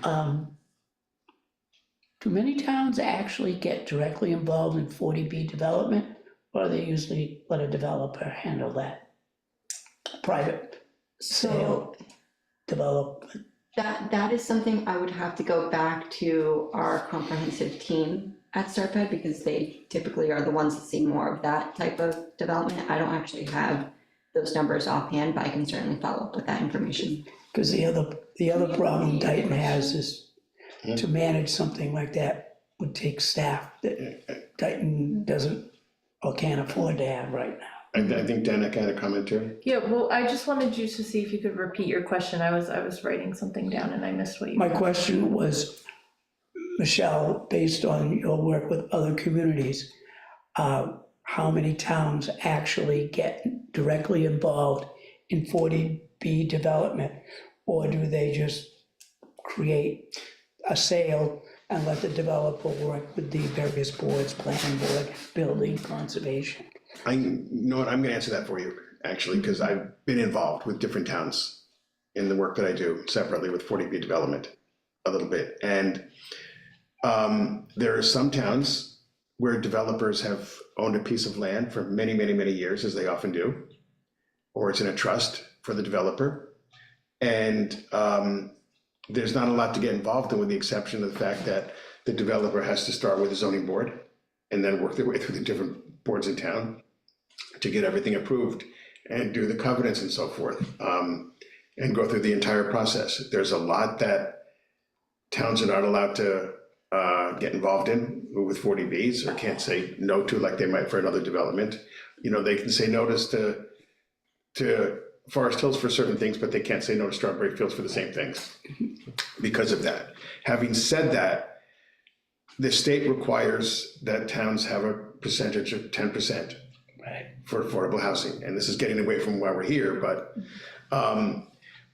do many towns actually get directly involved in 40B development, or they usually let a developer handle that? Private sale, development?
That is something I would have to go back to our comprehensive team at Serpent, because they typically are the ones that see more of that type of development. I don't actually have those numbers offhand, but I can certainly follow up with that information.
Because the other problem Dayton has is to manage something like that would take staff that Dayton doesn't or can't afford to have right now.
I think Danica had a comment too.
Yeah, well, I just wanted you to see if you could repeat your question. I was writing something down and I missed what you.
My question was, Michelle, based on your work with other communities, how many towns actually get directly involved in 40B development? Or do they just create a sale and let the developer work with the various boards, planning board, building, conservation?
You know what, I'm gonna answer that for you, actually, because I've been involved with different towns in the work that I do separately with 40B development a little bit. And there are some towns where developers have owned a piece of land for many, many, many years, as they often do, or it's in a trust for the developer. And there's not a lot to get involved in, with the exception of the fact that the developer has to start with the zoning board and then work their way through the different boards in town to get everything approved and do the covenants and so forth, and go through the entire process. There's a lot that towns are not allowed to get involved in with 40Bs, or can't say no to like they might for another development. They can say notice to Forest Hills for certain things, but they can't say no to Strawberry Fields for the same things because of that. Having said that, the state requires that towns have a percentage of 10% for affordable housing. And this is getting away from why we're here, but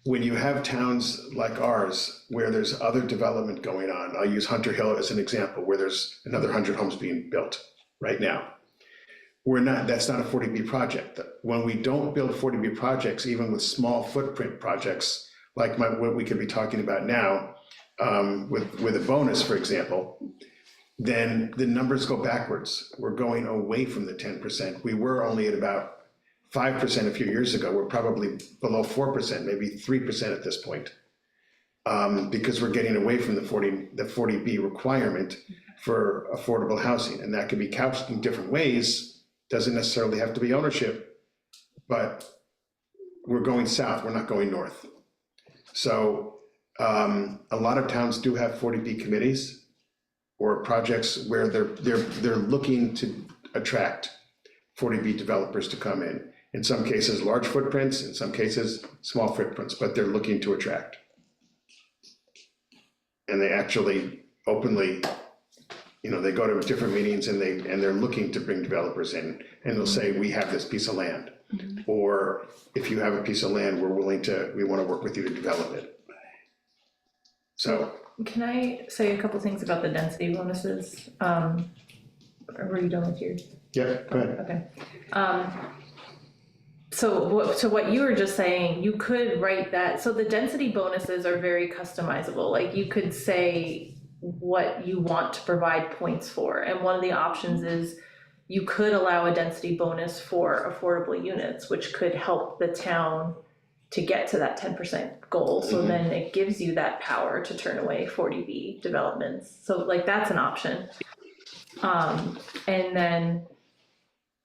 when you have towns like ours, where there's other development going on, I'll use Hunter Hill as an example, where there's another 100 homes being built right now. That's not a 40B project. When we don't build 40B projects, even with small footprint projects, like what we could be talking about now, with a bonus, for example, then the numbers go backwards. We're going away from the 10%. We were only at about 5% a few years ago. We're probably below 4%, maybe 3% at this point, because we're getting away from the 40B requirement for affordable housing. And that can be couched in different ways. Doesn't necessarily have to be ownership, but we're going south, we're not going north. So a lot of towns do have 40B committees. or projects where they're looking to attract 40B developers to come in. In some cases, large footprints, in some cases, small footprints, but they're looking to attract. And they actually openly, you know, they go to different meetings and they're looking to bring developers in, and they'll say, we have this piece of land. Or if you have a piece of land, we want to work with you to develop it. So,
Can I say a couple things about the density bonuses? Or were you done with yours?
yeah, go ahead.
Okay. So what you were just saying, you could write that, so the density bonuses are very customizable, like you could say what you want to provide points for, and one of the options is you could allow a density bonus for affordable units, which could help the town to get to that 10% goal, so then it gives you that power to turn away 40B developments, so like that's an option. And then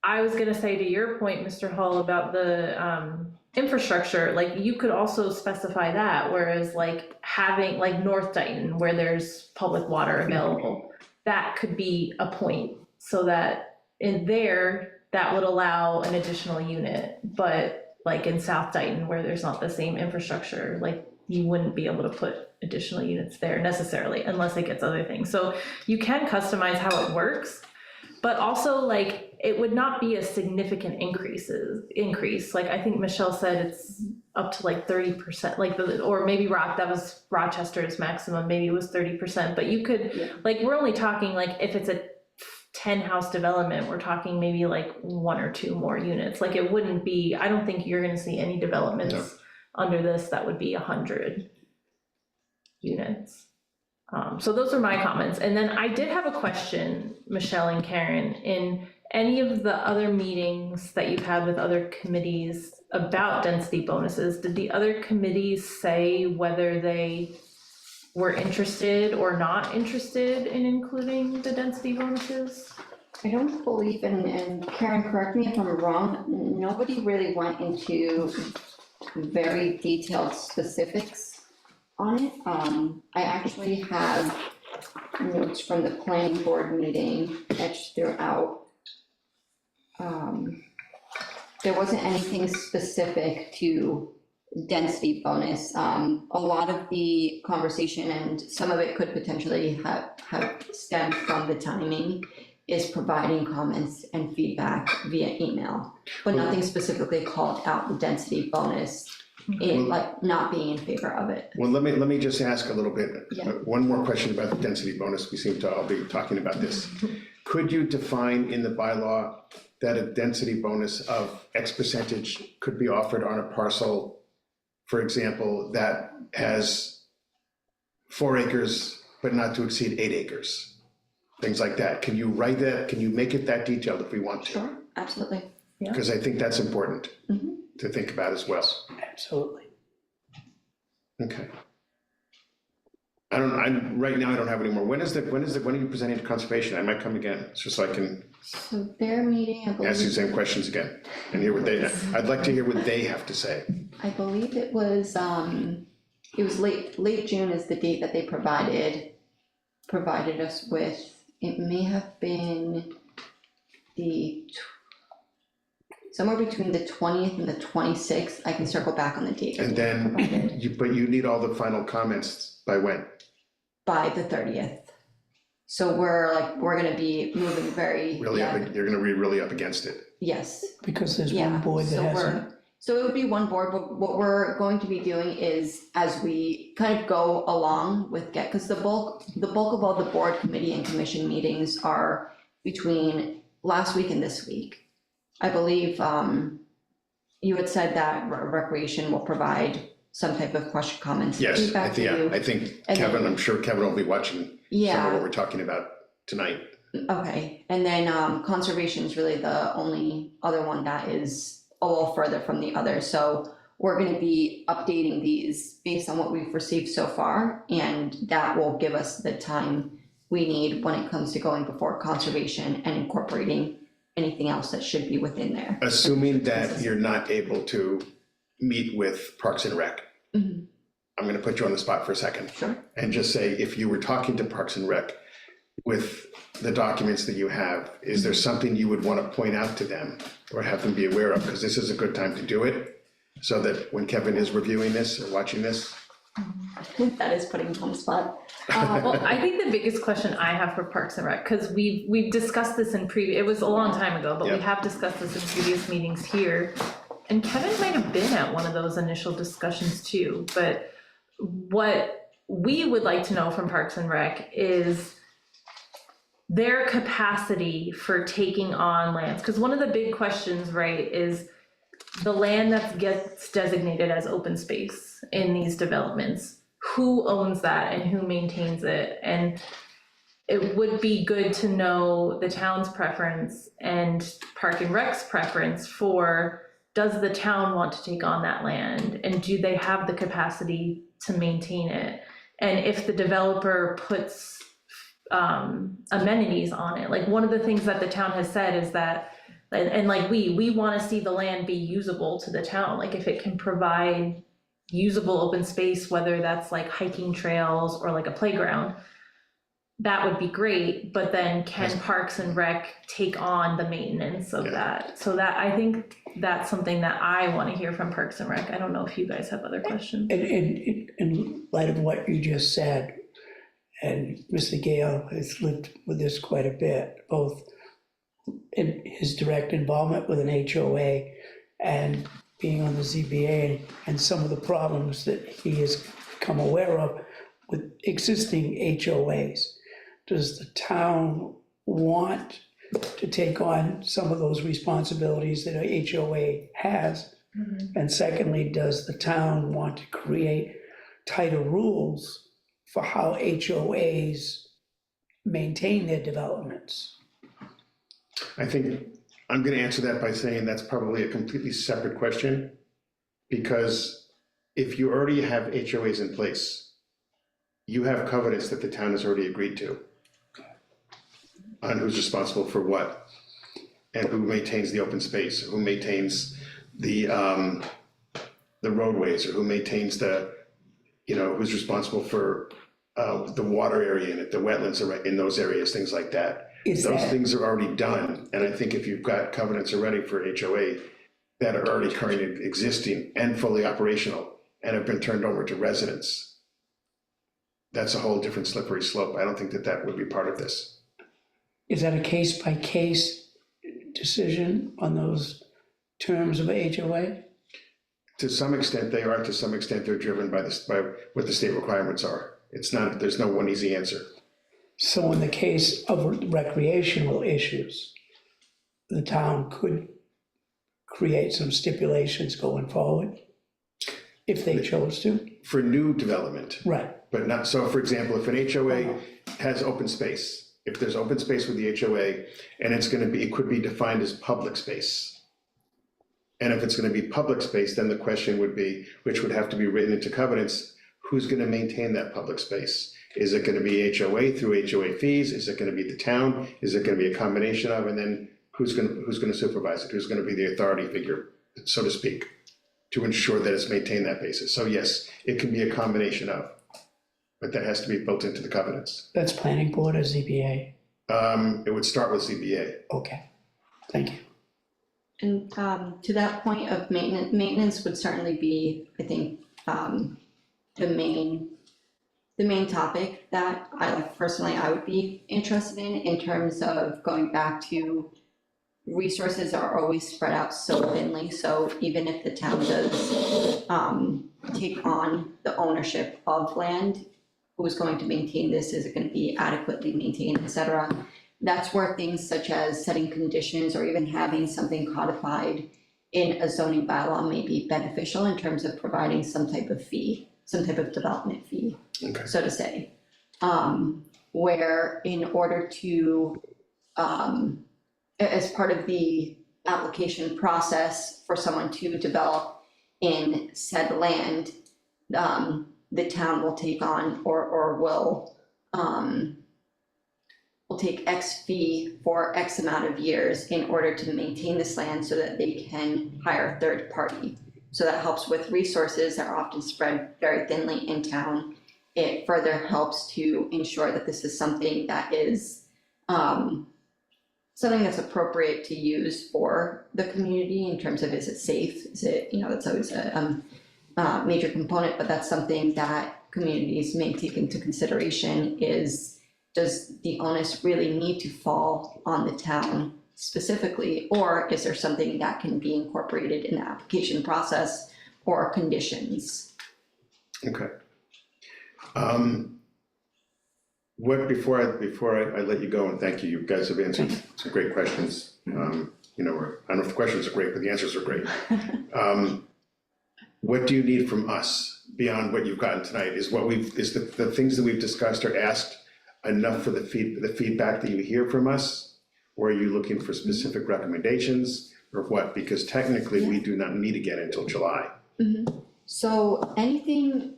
I was gonna say to your point, Mr. Hall, about the infrastructure, like you could also specify that, whereas like having like North Dayton where there's public water available, that could be a point, so that in there, that would allow an additional unit, but like in South Dayton where there's not the same infrastructure, like you wouldn't be able to put additional units there necessarily unless it gets other things. So you can customize how it works, but also like it would not be a significant increase. Like I think Michelle said it's up to like 30%, like or maybe that was Rochester's maximum, maybe it was 30%, but you could, like we're only talking like if it's a 10 house development, we're talking maybe like 1 or 2 more units. Like it wouldn't be, I don't think you're gonna see any developments under this that would be 100 units. So those are my comments. And then I did have a question, Michelle and Karen, in any of the other meetings that you've had with other committees about density bonuses, did the other committees say whether they were interested or not interested in including the density bonuses?
I don't believe and Karen, correct me if I'm wrong, nobody really went into very detailed specifics on it. I actually have notes from the planning board meeting etched throughout. There wasn't anything specific to density bonus. A lot of the conversation, and some of it could potentially have stemmed from the timing, is providing comments and feedback via email, but nothing specifically called out the density bonus in like not being in favor of it.
Well, let me just ask a little bit,
Yeah.
one more question about the density bonus. We seem to all be talking about this. Could you define in the bylaw that a density bonus of X percentage could be offered on a parcel, for example, that has 4 acres, but not to exceed 8 acres? Things like that. Can you write that? Can you make it that detailed if we want to?
Sure, absolutely.
Because I think that's important to think about as well.
Absolutely.
Okay. Right now I don't have any more. When are you presenting to conservation? I might come again, just so I can
So their meeting, I
ask you
believe,
the same questions again and hear what I'd like to hear what they have to say.
I believe it was late June is the date that they provided us with. It may have been somewhere between the 20th and the 26th. I can circle back on the date.
And then, but you need all the final comments by when?
By the 30th. So we're gonna be moving very,
Really, you're gonna be really up against it.
yes.
Because there's
Yeah,
one board that
so
hasn't,
So it would be one board, but what we're going to be doing is, as we kind of go along with because the bulk of all the board, committee, and commission meetings are between last week and this week. I believe you had said that recreation will provide some type of question, comments,
Yes,
feedback to you.
I think
And
Kevin,
then-
I'm sure Kevin will be watching some of
Yeah.
what we're talking about tonight.
Okay, and then conservation is really the only other one that is a little further from the other, so we're gonna be updating these based on what we've received so far, and that will give us the time we need when it comes to going before conservation and incorporating anything else that should be within there.
Assuming that you're not able to meet with Parks and Rec.
Mhm.
I'm gonna put you on the spot for a second.
Sure.
And just say, if you were talking to Parks and Rec, with the documents that you have, is there something you would want to point out to them or have them be aware of? Because this is a good time to do it, so that when Kevin is reviewing this or watching this.
That is putting him on the spot.
Well, I think the biggest question I have for Parks and Rec, because we've discussed this in it was a long time ago, but we
Yeah.
have discussed this in previous meetings here. And Kevin might have been at one of those initial discussions too, but what we would like to know from Parks and Rec is their capacity for taking on lands, because one of the big questions, right, is the land that gets designated as open space in these developments, who owns that and who maintains it? And it would be good to know the town's preference and Park and Rec's preference for, does the town want to take on that land? And do they have the capacity to maintain it? And if the developer puts amenities on it, like one of the things that the town has said is that, and like we want to see the land be usable to the town, like if it can provide usable open space, whether that's like hiking trails or like a playground, that would be great, but then can Parks and Rec take on the maintenance of that? So that, I think that's something that I want to hear from Parks and Rec. I don't know if you guys have other questions.
And in light of what you just said, and Mr. Gale has lived with this quite a bit, both in his direct involvement with an HOA and being on the ZBA, and some of the problems that he has come aware of with existing HOAs. Does the town want to take on some of those responsibilities that a HOA has? And secondly, does the town want to create tighter rules for how HOAs maintain their developments?
I think I'm gonna answer that by saying that's probably a completely separate question, because if you already have HOAs in place, you have covenants that the town has already agreed to on who's responsible for what, and who maintains the open space, who maintains the roadways, or who maintains the, you know, who's responsible for the water area in it, the wetlands are in those areas, things like that.
Is
Those
that,
things are already done, and I think if you've got covenants already for HOA that are already currently existing and fully operational and have been turned over to residents, that's a whole different slippery slope. I don't think that that would be part of this.
is that a case-by-case decision on those terms of HOA?
To some extent they are, to some extent they're driven by what the state requirements are. It's not, there's no one easy answer.
So in the case of recreational issues, the town could create some stipulations going forward if they chose to?
For new development,
Right,
but not, so for example, if an HOA has open space, if there's open space with the HOA, and it's gonna be, it could be defined as public space. And if it's gonna be public space, then the question would be, which would have to be written into covenants, who's gonna maintain that public space? Is it gonna be HOA through HOA fees? Is it gonna be the town? Is it gonna be a combination of, and then who's gonna supervise it? Who's gonna be the authority figure, so to speak, to ensure that it's maintained that basis? So yes, it can be a combination of, but that has to be built into the covenants.
that's planning board or ZBA?
It would start with ZBA.
Okay, thank you.
And to that point of maintenance would certainly be, I think, the main topic that I would be interested in terms of going back to resources are always spread out so thinly, so even if the town does take on the ownership of land, who's going to maintain this, is it gonna be adequately maintained, et cetera. That's where things such as setting conditions or even having something codified in a zoning bylaw may be beneficial in terms of providing some type of fee, some type of development fee,
Okay.
so to say. Where in order to, as part of the application process for someone to develop in said land, the town will take on or will take X fee for X amount of years in order to maintain this land so that they can hire a third party. So that helps with resources that are often spread very thinly in town. it further helps to ensure that this is something that is something that's appropriate to use for the community in terms of, is it safe? Is it, that's always a major component, but that's something that communities may take into consideration is, does the onus really need to fall on the town specifically, or is there something that can be incorporated in the application process or conditions?
Okay. Before I let you go, and thank you, you guys have answered some great questions. I don't know if the questions are great, but the answers are great. What do you need from us beyond what you've gotten tonight? Is the things that we've discussed or asked enough for the feedback that you hear from us? Or are you looking for specific recommendations or what? Because technically, we do not meet again until July.
So anything,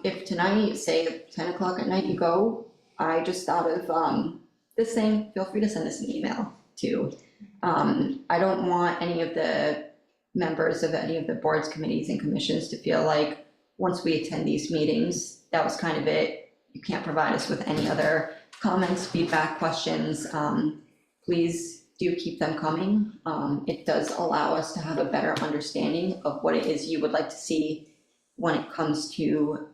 if tonight, say 10 o'clock at night you go, I just thought of this thing, feel free to send us an email too. I don't want any of the members of any of the boards, committees and commissions to feel like once we attend these meetings, that was kind of it. You can't provide us with any other comments, feedback, questions. Please do keep them coming. It does allow us to have a better understanding of what it is you would like to see when it comes to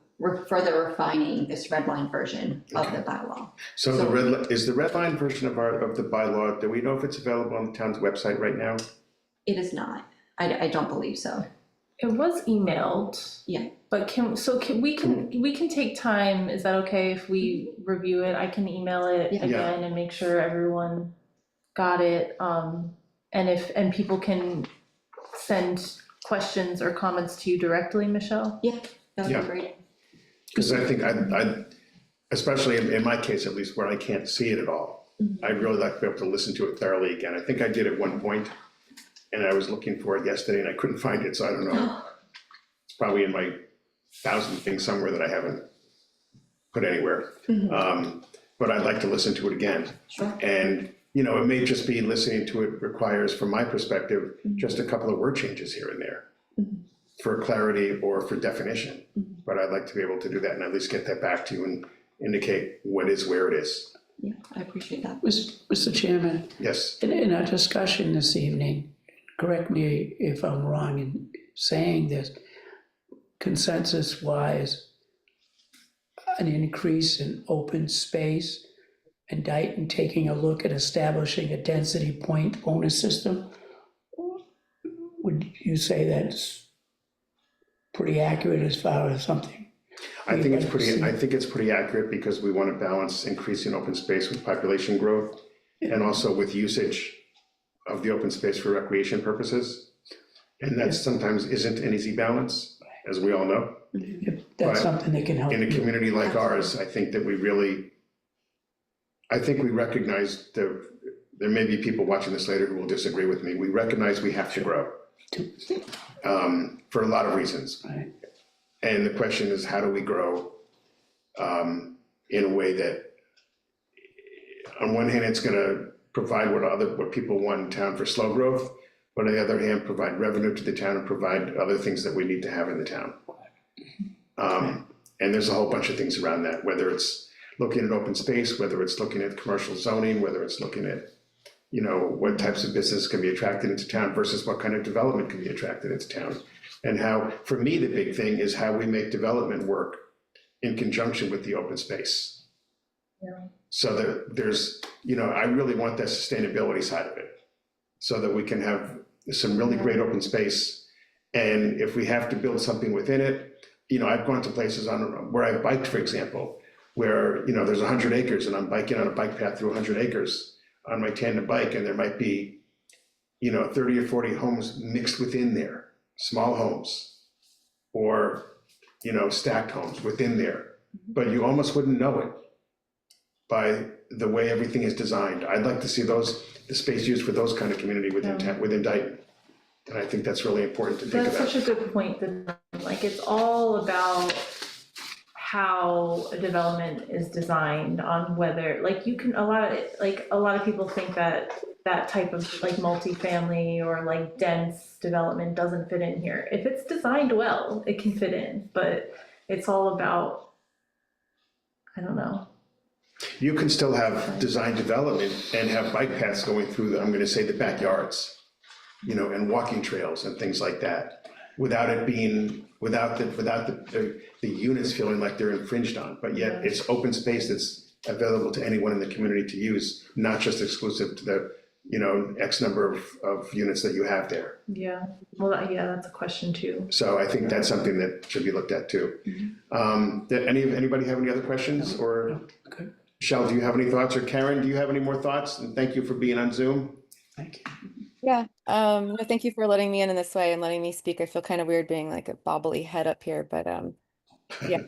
further refining this red line version of the bylaw.
So is the red line version of the bylaw, do we know if it's available on the town's website right now?
It is not. I don't believe so.
It was emailed.
Yeah.
But we can take time, is that okay if we review it? I can email it
Yeah.
again and make sure everyone got it. And people can send questions or comments to you directly, Michelle?
Yeah, that would
Yeah.
be great.
Because I think I especially in my case at least, where I can't see it at all, I'd really like to be able to listen to it thoroughly again. I think I did at one point, and I was looking for it yesterday and I couldn't find it, so I don't know. It's probably in my 1,000 things somewhere that I haven't put anywhere. But I'd like to listen to it again.
Sure.
And, it may just be listening to it requires, from my perspective, just a couple of word changes here and there for clarity or for definition. But I'd like to be able to do that and at least get that back to you and indicate what is where it is.
Yeah, I appreciate that.
Mr. Chairman,
Yes,
in our discussion this evening, correct me if I'm wrong in saying this, consensus-wise, an increase in open space and Dayton taking a look at establishing a density point bonus system, would you say that's pretty accurate as far as something?
I think it's pretty accurate because we want to balance increasing open space with population growth and also with usage of the open space for recreation purposes. And that sometimes isn't an easy balance, as we all know.
If that's
But
something that can help.
In a community like ours, I think that we recognize that there may be people watching this later who will disagree with me. We recognize we have to grow for a lot of reasons.
Right.
And the question is, how do we grow in a way that, on one hand, it's gonna provide what people want in town for slow growth, but on the other hand, provide revenue to the town and provide other things that we need to have in the town. And there's a whole bunch of things around that, whether it's looking at open space, whether it's looking at commercial zoning, whether it's looking at, what types of business can be attracted into town versus what kind of development can be attracted into town. And how, for me, the big thing is how we make development work in conjunction with the open space.
Yeah.
So that there's, I really want that sustainability side of it, so that we can have some really great open space. And if we have to build something within it, I've gone to places where I've biked, for example, where, there's 100 acres and I'm biking on a bike path through 100 acres on my tandem bike, and there might be, 30 or 40 homes mixed within there, small homes, or, stacked homes within there. But you almost wouldn't know it by the way everything is designed. I'd like to see the space used for those kind of community within Dayton. And I think that's really important to think
That's
about.
such a good point, that it's all about how a development is designed, on whether, a lot of people think that type of multifamily or dense development doesn't fit in here. If it's designed well, it can fit in, but it's all about I don't know.
You can still have design development and have bike paths going through the, I'm gonna say, the backyards, you know, and walking trails and things like that, without it being, without the units feeling like they're infringed on, but yet it's open space that's available to anyone in the community to use, not just exclusive to the, you know, X number of units that you have there.
Yeah, well, yeah, that's a question too.
So I think that's something that should be looked at too. Did anybody have any other questions, or
Okay,
Michelle, do you have any thoughts, or Karen, do you have any more thoughts? And thank you for being on Zoom.
thank you.
Yeah, no, thank you for letting me in this way and letting me speak. I feel kind of weird being like a bobbly head up here, but yeah.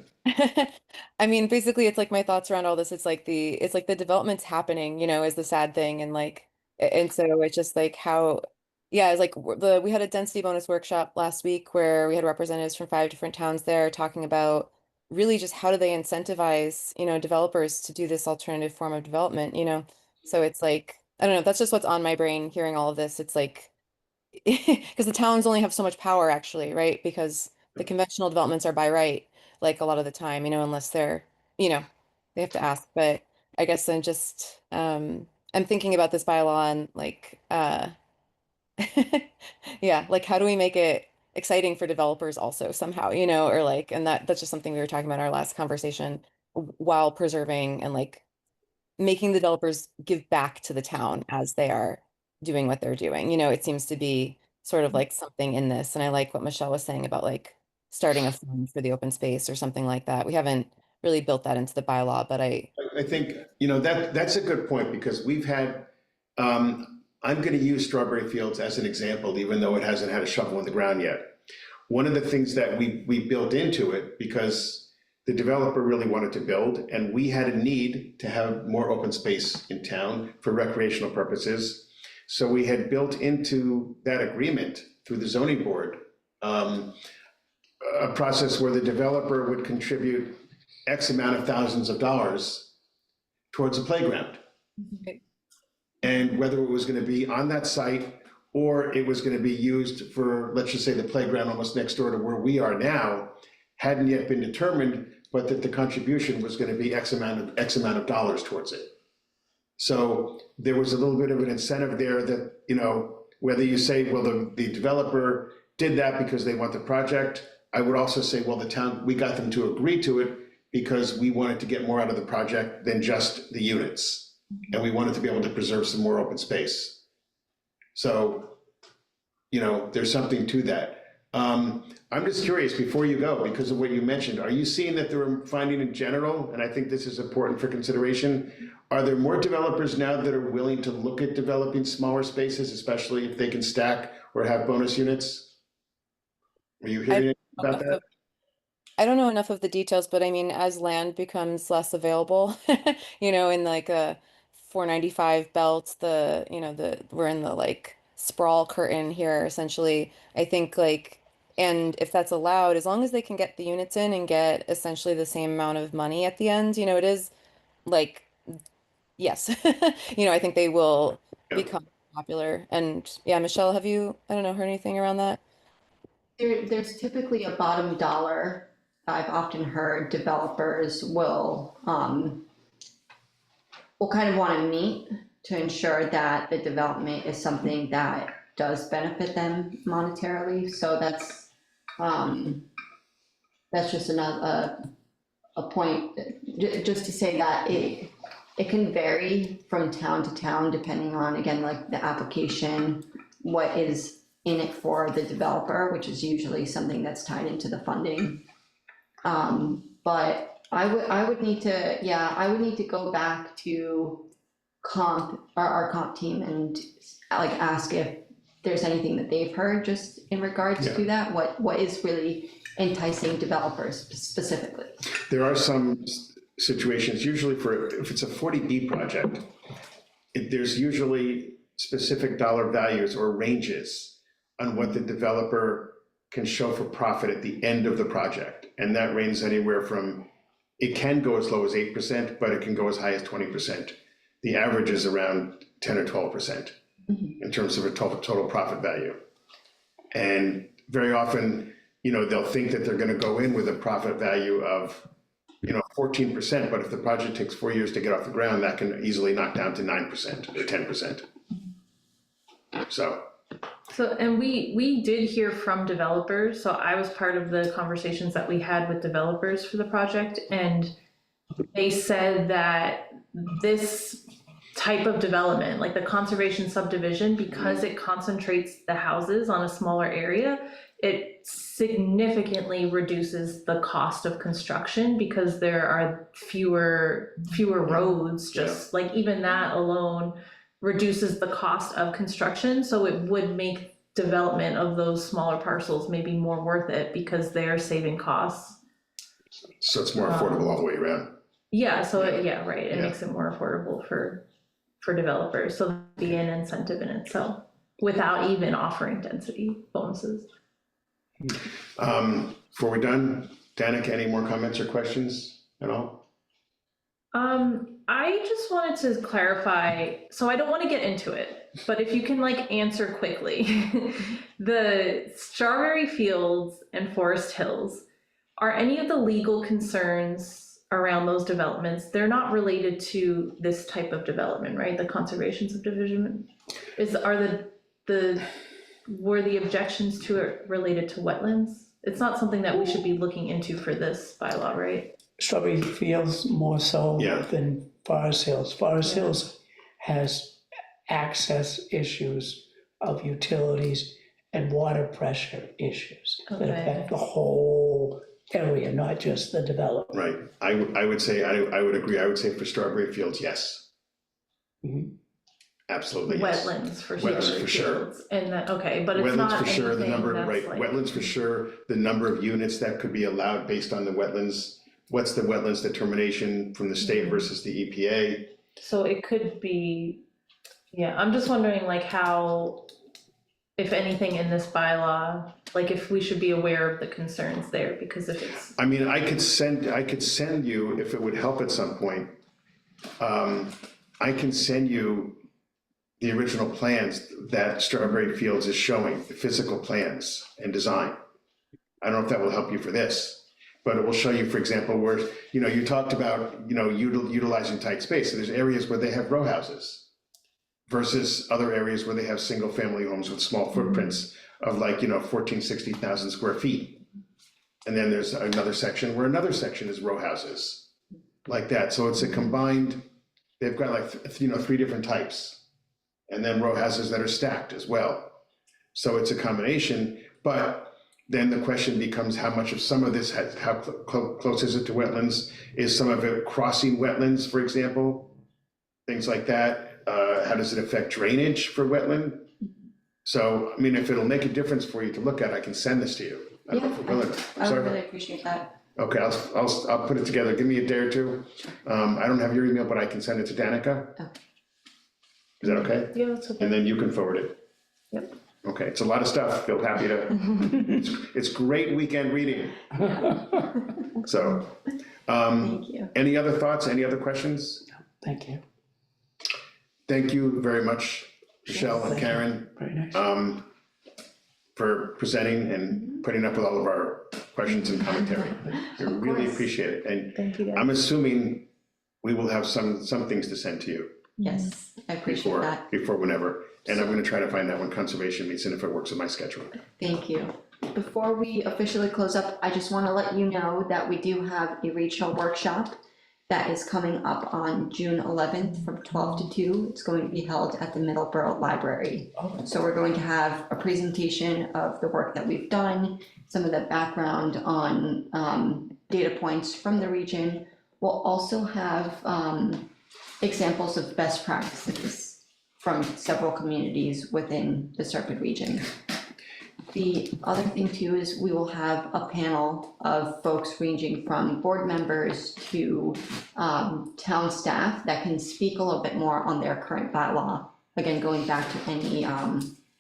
I mean, basically it's like my thoughts around all this. It's like the development's happening, you know, is the sad thing. And like, and so it's just like how, yeah, it's like we had a density bonus workshop last week where we had representatives from 5 different towns there talking about really just how do they incentivize, you know, developers to do this alternative form of development, you know? So it's like, I don't know, that's just what's on my brain hearing all of this. It's like, because the towns only have so much power actually, right? Because the conventional developments are by right, like a lot of the time, you know, unless they're, you know, they have to ask. But I guess I'm just, I'm thinking about this bylaw and like, yeah, like how do we make it exciting for developers also somehow, you know, or like, and that's just something we were talking about in our last conversation while preserving and like making the developers give back to the town as they are doing what they're doing. You know, it seems to be sort of like something in this. And I like what Michelle was saying about like starting a fund for the open space or something like that. We haven't really built that into the bylaw, but
I think, you know, that's a good point, because we've had, I'm gonna use Strawberry Fields as an example, even though it hasn't had a shovel in the ground yet. One of the things that we built into it, because the developer really wanted to build, and we had a need to have more open space in town for recreational purposes. So we had built into that agreement through the zoning board, a process where the developer would contribute X amount of thousands of dollars towards a playground.
Okay.
And whether it was gonna be on that site, or it was gonna be used for, let's just say, the playground almost next door to where we are now, hadn't yet been determined, but that the contribution was gonna be X amount of dollars towards it. So there was a little bit of an incentive there that, you know, whether you say, well, the developer did that because they want the project, I would also say, well, the town, we got them to agree to it because we wanted to get more out of the project than just the units. And we wanted to be able to preserve some more open space. So, you know, there's something to that. I'm just curious, before you go, because of what you mentioned, are you seeing that they're finding in general, and I think this is important for consideration, are there more developers now that are willing to look at developing smaller spaces, especially if they can stack or have bonus units? Are you hearing about that?
I don't know enough of the details, but I mean, as land becomes less available, you know, in like a 495 belt, we're in the like sprawl curtain here, essentially. I think like, and if that's allowed, as long as they can get the units in and get essentially the same amount of money at the end, you know, it is like, yes, you know, I think they will become popular. And yeah, Michelle, have you, I don't know, heard anything around that?
There's typically a bottom dollar. I've often heard developers will kind of want to meet to ensure that the development is something that does benefit them monetarily. So that's just another a point, just to say that it can vary from town to town depending on, again, like the application, what is in it for the developer, which is usually something that's tied into the funding. But I would need to go back to our comp team and like ask if there's anything that they've heard just in regards to that, what is really enticing developers specifically.
There are some situations, usually if it's a 40B project, there's usually specific dollar values or ranges on what the developer can show for profit at the end of the project. And that ranges anywhere from, it can go as low as 8%, but it can go as high as 20%. The average is around 10 or 12% in terms of a total profit value. And very often, you know, they'll think that they're gonna go in with a profit value of 14%, but if the project takes 4 years to get off the ground, that can easily knock down to 9% or 10%. So,
And we did hear from developers, so I was part of the conversations that we had with developers for the project, and they said that this type of development, like the conservation subdivision, because it concentrates the houses on a smaller area, it significantly reduces the cost of construction because there are fewer roads, just like even that alone reduces the cost of construction, so it would make development of those smaller parcels maybe more worth it because they're saving costs.
so it's more affordable all the way around.
Yeah, so right, it
Yeah.
makes it more affordable for developers, so that'd be an incentive in itself, without even offering density bonuses.
Before we're done, Danica, any more comments or questions at all?
I just wanted to clarify, so I don't want to get into it, but if you can like answer quickly. The Strawberry Fields and Forest Hills, are any of the legal concerns around those developments, they're not related to this type of development, right? The conservation subdivision? Were the objections to it related to wetlands? It's not something that we should be looking into for this bylaw, right?
Strawberry Fields more so
Yeah.
than Forest Hills. Forest Hills has access issues of utilities and water pressure issues that
Okay.
affect the whole area, not just the development.
Right, I would say, I would agree, I would say for Strawberry Fields, yes.
Mhm.
Absolutely, yes.
Wetlands for
Wetlands
Strawberry
for sure.
Fields. And that, okay, but it's
Wetlands
not
for sure, the
anything
number,
that's
right,
like.
wetlands for sure, the number of units that could be allowed based on the wetlands. What's the wetlands determination from the state versus the E EPA?
So it could be, yeah, I'm just wondering like how, if anything in this bylaw, like if we should be aware of the concerns there, because if it's,
I mean, I could send you, if it would help at some point, I can send you the original plans that Strawberry Fields is showing, the physical plans and design. I don't know if that will help you for this, but it will show you, for example, where, you talked about, utilizing tight space. So there's areas where they have row houses versus other areas where they have single-family homes with small footprints of like, 14, 16,000 square feet. And then there's another section where another section is row houses, like that. So it's a combined, they've got like, 3 different types. And then row houses that are stacked as well. So it's a combination, but then the question becomes how much of some of this has, how close is it to wetlands? Is some of it crossing wetlands, for example? Things like that. How does it affect drainage for wetland? So, I mean, if it'll make a difference for you to look at, I can send this to you. I don't know if we're willing.
I would really appreciate that.
Okay, I'll put it together. Give me a day or two. I don't have your email, but I can send it to Danica.
Okay.
Is that okay?
yeah, that's okay.
And then you can forward it.
Yep.
Okay, it's a lot of stuff. Feel happy to, it's great weekend reading. So,
Thank you.
any other thoughts, any other questions?
Thank you.
Thank you very much, Michelle and
Thank you.
Karen,
Very nice.
for presenting and putting up with all of our questions and commentary. We
Of
really
course.
appreciate it, and
Thank you, guys.
I'm assuming we will have some things to send to you
Yes, I appreciate that.
before whenever, and I'm gonna try to find out when conservation meets and if it works with my schedule.
Thank you. Before we officially close up, I just want to let you know that we do have a regional workshop that is coming up on June 11th from 12 to 2. It's going to be held at the Middleborough Library.
Oh.
So we're going to have a presentation of the work that we've done, some of the background on data points from the region. We'll also have examples of best practices from several communities within the Serpent region. The other thing too is we will have a panel of folks ranging from board members to town staff that can speak a little bit more on their current bylaw. Again, going back to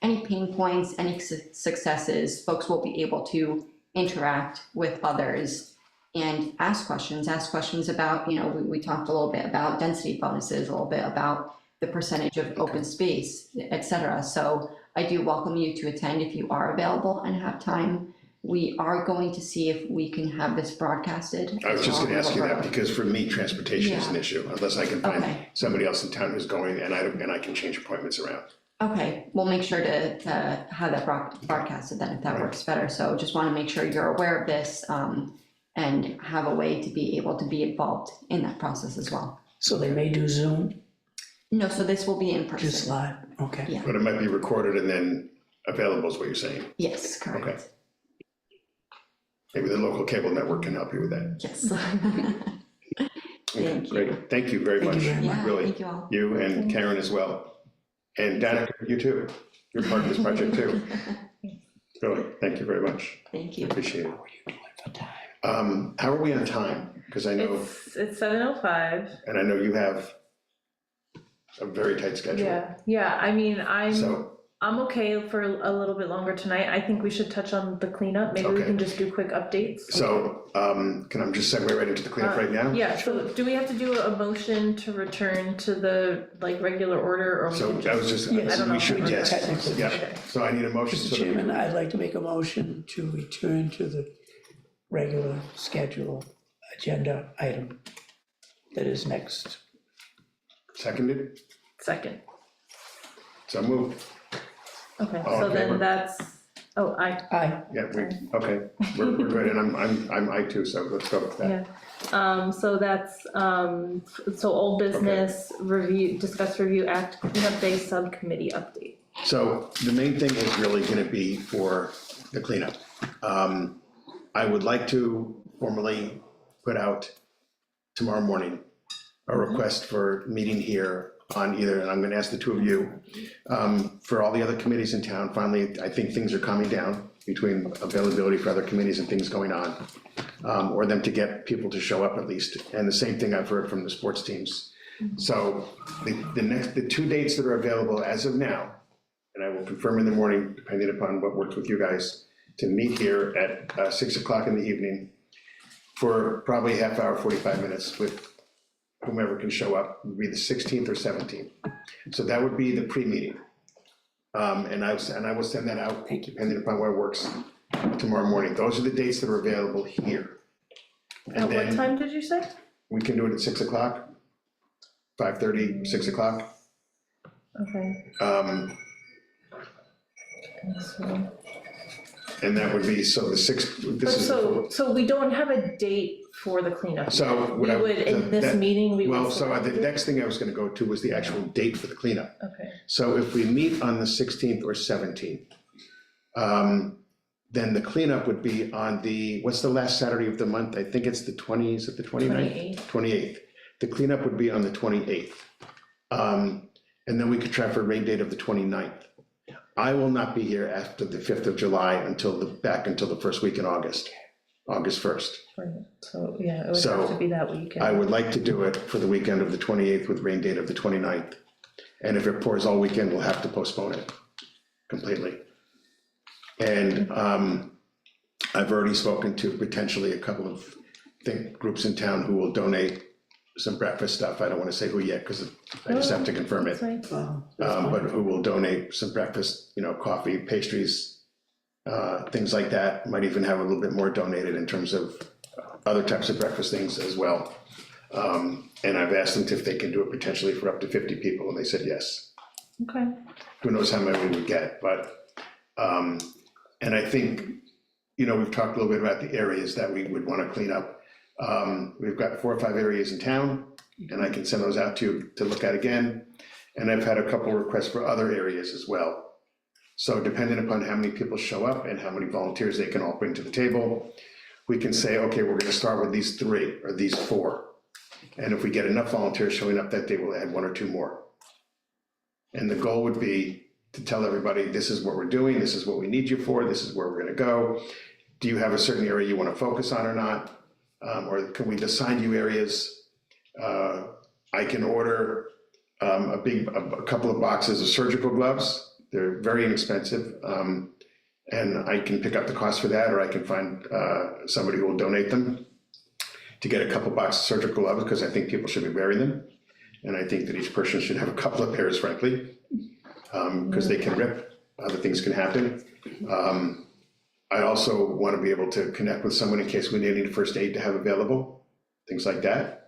any pain points, any successes, folks will be able to interact with others and ask questions about, we talked a little bit about density bonuses, a little bit about the percentage of open space, et cetera. So I do welcome you to attend if you are available and have time. We are going to see if we can have this broadcasted.
I was just gonna ask you that,
over-
because for me, transportation is an
Yeah.
issue, unless I can find
Okay.
somebody else in town who's going, and I can change appointments around.
Okay, we'll make sure to have that broadcasted then, if that works better. So just want to make sure you're aware of this, and have a way to be able to be involved in that process as well.
So they may do Zoom,
No, so this will be in
just
person.
live, okay.
Yeah.
But it might be recorded and then available is what you're saying.
Yes, correct.
Maybe the local cable network can help you with that.
Yes.
Okay,
Thank you.
Great, thank you very
Thank
much.
you very much.
Yeah,
Really.
thank you all.
You and Karen as well. And Danica, you too. You're part of this project too. Really, thank you very much.
Thank you.
Appreciate it.
How are you doing for time?
How are we on time? Because I know,
It's 7:05.
and I know you have a very tight schedule.
Yeah, I mean,
So,
I'm okay for a little bit longer tonight. I think we should touch on the cleanup. Maybe we
Okay.
can just do quick updates.
can I just segue right into the cleanup right now?
Yeah, so do we have to do a motion to return to the, like, regular order, or we
So
can
I was
just?
just,
I don't know.
we should, yes,
Technically.
yeah.
Okay.
So I need a motion.
Mr.
so that we
Chairman,
can-
I'd like to make a motion to return to the regular schedule agenda item that is next.
Seconded,
Second,
so moved.
okay,
All
so
in
then
favor?
that's, oh,
Aye,
Okay, we're good, and I'm I too, so let's go with that.
yeah. So that's, so old business, review, discuss, review, act, cleanup day subcommittee update.
So the main thing is really gonna be for the cleanup. I would like to formally put out tomorrow morning a request for meeting here on either, and I'm gonna ask the two of you, for all the other committees in town, finally, I think things are calming down between availability for other committees and things going on, or them to get people to show up at least, and the same thing I've heard from the sports teams. So the two dates that are available as of now, and I will confirm in the morning, depending upon what works with you guys, to meet here at 6 o'clock in the evening for probably a half hour, 45 minutes with whomever can show up, would be the 16th or 17th. So that would be the pre-meeting. And I will send that out, depending upon where it works, tomorrow morning. Those are the dates that are available here.
At
And
what
then
time did you say?
we can do it at 6 o'clock, 5:30, 6 o'clock.
Okay. So-
And that would be, so the 6th,
But
this is.
so we don't have a date for the cleanup.
So
We
what I.
would, in this
that-
meeting, we would.
Well, so the
select it?
next thing I was gonna go to was the actual date for the cleanup.
Okay,
So if we meet on the 16th or 17th, then the cleanup would be on the, what's the last Saturday of the month? I think it's the 20, is it the 29th?
28th.
28th. The cleanup would be on the 28th. And then we could try for a rain date of the 29th. I will not be here after the 5th of July until the first week in August, August 1st.
so, yeah, it would
So,
have to be that weekend.
I would like to do it for the weekend of the 28th with rain date of the 29th. And if it pours all weekend, we'll have to postpone it completely. And I've already spoken to potentially a couple of groups in town who will donate some breakfast stuff. I don't want to say who yet, because I just have to confirm it.
That's right.
But who will donate some breakfast, coffee, pastries, things like that. Might even have a little bit more donated in terms of other types of breakfast things as well. And I've asked them if they can do it potentially for up to 50 people, and they said yes.
Okay,
Who knows how many we would get, but, and I think, we've talked a little bit about the areas that we would want to clean up. We've got 4 or 5 areas in town, and I can send those out to you to look at again. And I've had a couple requests for other areas as well. So depending upon how many people show up and how many volunteers they can all bring to the table, we can say, okay, we're gonna start with these 3 or these 4. And if we get enough volunteers showing up that day, we'll add 1 or 2 more. And the goal would be to tell everybody, this is what we're doing, this is what we need you for, this is where we're gonna go. Do you have a certain area you wanna focus on or not? Or can we assign you areas? I can order a couple of boxes of surgical gloves. They're very inexpensive. And I can pick up the cost for that, or I can find somebody who will donate them to get a couple boxes of surgical gloves, because I think people should be wearing them. And I think that each person should have a couple of pairs, frankly, because they can rip, other things can happen. I also want to be able to connect with someone in case we need any first aid to have available, things like that.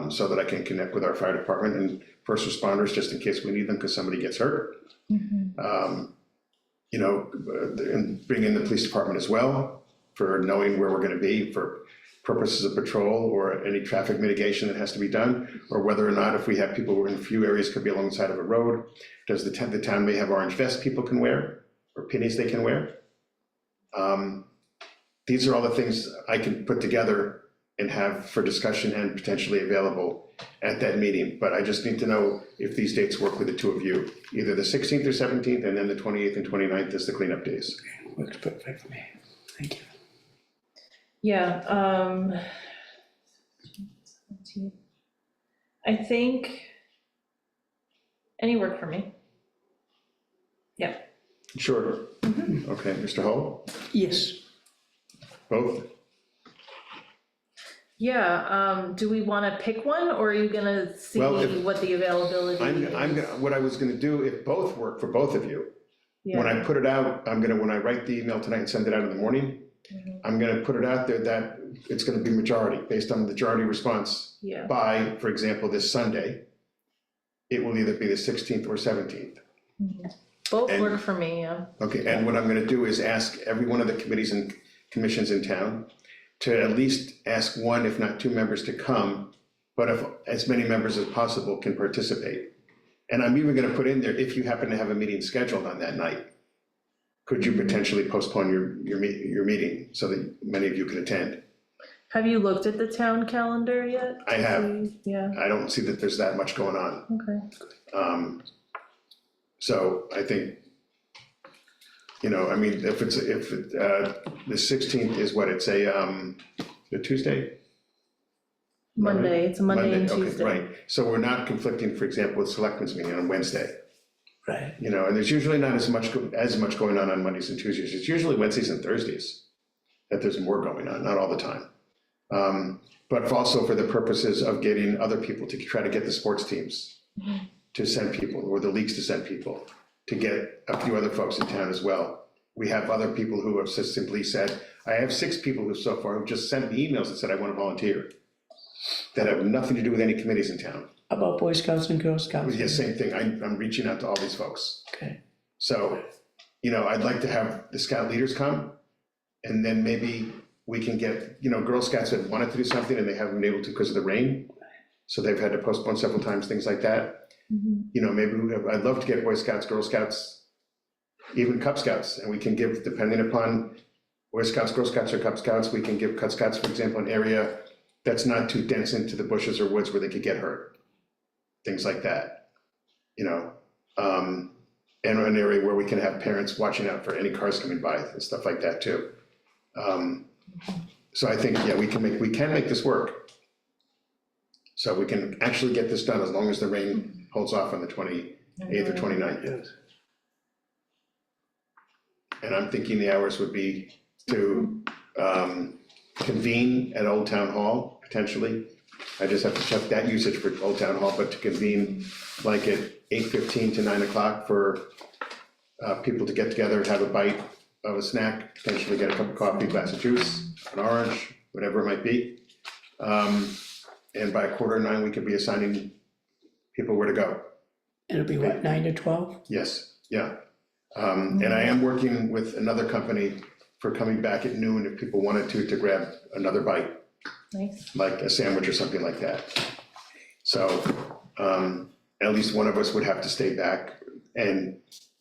So that I can connect with our fire department and first responders just in case we need them because somebody gets hurt. You know, and bring in the police department as well for knowing where we're gonna be for purposes of patrol or any traffic mitigation that has to be done, or whether or not if we have people who are in a few areas could be along the side of a road, does the town may have orange vests people can wear or pennies they can wear. These are all the things I can put together and have for discussion and potentially available at that meeting. But I just need to know if these dates work with the two of you, either the 16th or 17th, and then the 28th and 29th is the cleanup days.
Works perfect for me. Thank you.
Yeah, I think any work for me. Yep.
Sure. Okay, Mr. Hull,
Yes,
both?
Yeah, do we wanna pick one, or are you gonna see
Well, if-
what the availability is?
What I was gonna do, if both work for both of you, when I
Yeah,
put it out, when I write the email tonight and send it out in the morning, I'm gonna put it out there that it's gonna be majority, based on the majority response
yeah,
by, for example, this Sunday. It will either be the 16th or 17th.
both
and-
work for me, yeah.
Okay, and what I'm gonna do is ask every one of the committees and commissions in town to at least ask one, if not two members to come, but if as many members as possible can participate. And I'm even gonna put in there, if you happen to have a meeting scheduled on that night, could you potentially postpone your meeting so that many of you can attend?
Have you looked at the town calendar yet?
I have.
Yeah,
I don't see that there's that much going on.
okay.
So I think, you know, I mean, if the 16th is what, it's a Tuesday?
Monday, it's a Monday and
Okay,
Tuesday.
right, so we're not conflicting, for example, with selectmen's meeting on Wednesday,
right.
you know, and there's usually not as much going on Mondays and Tuesdays, it's usually Wednesdays and Thursdays that there's more going on, not all the time. But also for the purposes of getting other people to try to get the sports teams to send people, or the leagues to send people, to get a few other folks in town as well. We have other people who have just simply said, I have 6 people who so far have just sent me emails that said, I want to volunteer, that have nothing to do with any committees in town.
About Boy Scouts and Girl Scouts?
Yeah, same thing, I'm reaching out to all these folks.
Okay,
So, you know, I'd like to have the scout leaders come, and then maybe we can get, you know, Girl Scouts that wanted to do something and they haven't been able to because of the rain. So they've had to postpone several times, things like that. You know, maybe I'd love to get Boy Scouts, Girl Scouts, even Cub Scouts, and we can give, depending upon Boy Scouts, Girl Scouts, or Cub Scouts, we can give Cub Scouts, for example, an area that's not too dense into the bushes or woods where they could get hurt. Things like that, you know, and an area where we can have parents watching out for any cars coming by and stuff like that too. So I think, yeah, we can make this work. So we can actually get this done as long as the rain holds off on the 28th or 29th.
yes.
And I'm thinking the hours would be to convene at Old Town Hall, potentially. I just have to check that usage for Old Town Hall, but to convene like at 8:15 to 9 o'clock for people to get together and have a bite of a snack, potentially get a cup of coffee, glass of juice, an orange, whatever it might be. And by 8:45, we could be assigning people where to go.
It'll be what, 9 to 12?
Yes, yeah. And I am working with another company for coming back at noon if people wanted to grab another bite,
Nice.
like a sandwich or something like that. So, at least one of us would have to stay back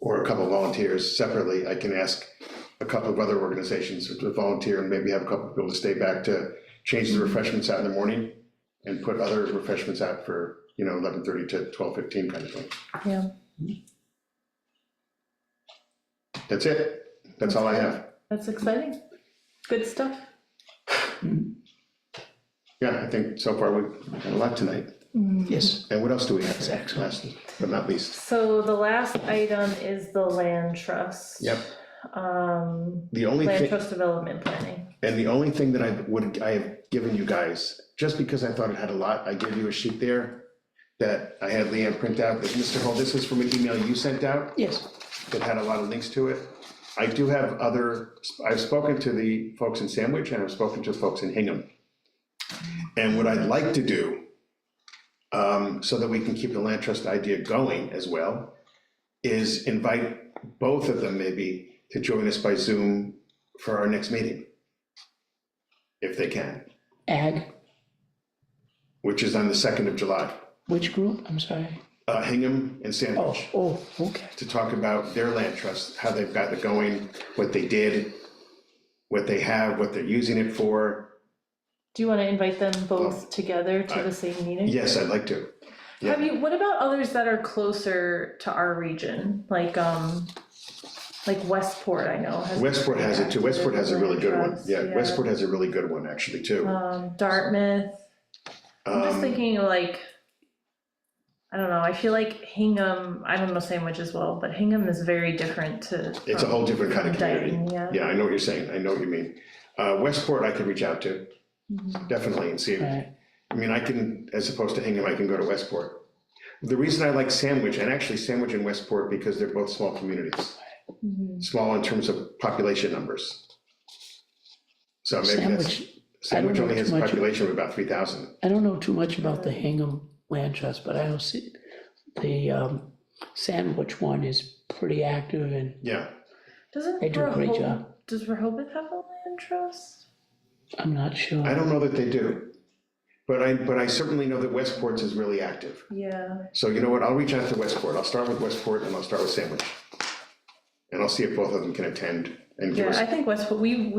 or a couple of volunteers separately. I can ask a couple of other organizations to volunteer and maybe have a couple of people to stay back to change the refreshments out in the morning and put other refreshments out for, 11:30 to 12:15 kind of thing.
Yeah,
That's it. That's all I have.
that's exciting. Good stuff.
Yeah, I think so far we've had a lot tonight.
Yes,
And what else do we have?
That's excellent.
Last but not least.
So the last item is the land trust.
Yep.
Land
The only thing,
trust development planning.
and the only thing that I have given you guys, just because I thought it had a lot, I gave you a sheet there that I had Leanne print out, that Mr. Hull, this is from an email you sent out
yes,
that had a lot of links to it. I do have I've spoken to the folks in Sandwich and I've spoken to folks in Hingham. And what I'd like to do, so that we can keep the land trust idea going as well, is invite both of them maybe to join us by Zoom for our next meeting. If they can,
Ag,
which is on the 2nd of July.
which group? I'm sorry.
Hingham and
Oh,
Sandwich,
okay.
to talk about their land trust, how they've got it going, what they did, what they have, what they're using it for.
Do you wanna invite them both together to the same meeting?
Yes, I'd like to. Yeah.
Have you, what about others that are closer to our region, like Westport, I know has.
Westport has it too. Westport has a really good one.
Trust,
Yeah, Westport has a really good one actually too.
Dartmouth, I'm just thinking like, I don't know, I feel like Hingham, I don't know Sandwich as well, but Hingham is very different to.
It's a whole different kind of
from
community.
Dayton, yeah.
Yeah, I know what you're saying. I know what you mean. Westport I could reach out to, definitely, and see if,
Right.
I mean, I can, as opposed to Hingham, I can go to Westport. The reason I like Sandwich, and actually Sandwich and Westport, because they're both small communities. Small in terms of population numbers. So maybe that's,
Sandwich,
Sandwich
know
only has a
too much-
population of about 3,000.
I don't know too much about the Hingham Land Trust, but I know the Sandwich one is pretty active and
Yeah,
Doesn't
they do a great
Rehoboth-
job.
Does Rehoboth have a land trust?
I'm not sure.
I don't know that they do. But I certainly know that Westport's is really active.
Yeah,
So you know what, I'll reach out to Westport. I'll start with Westport and I'll start with Sandwich. And I'll see if both of them can attend and give
yeah,
us,
I think Westport, we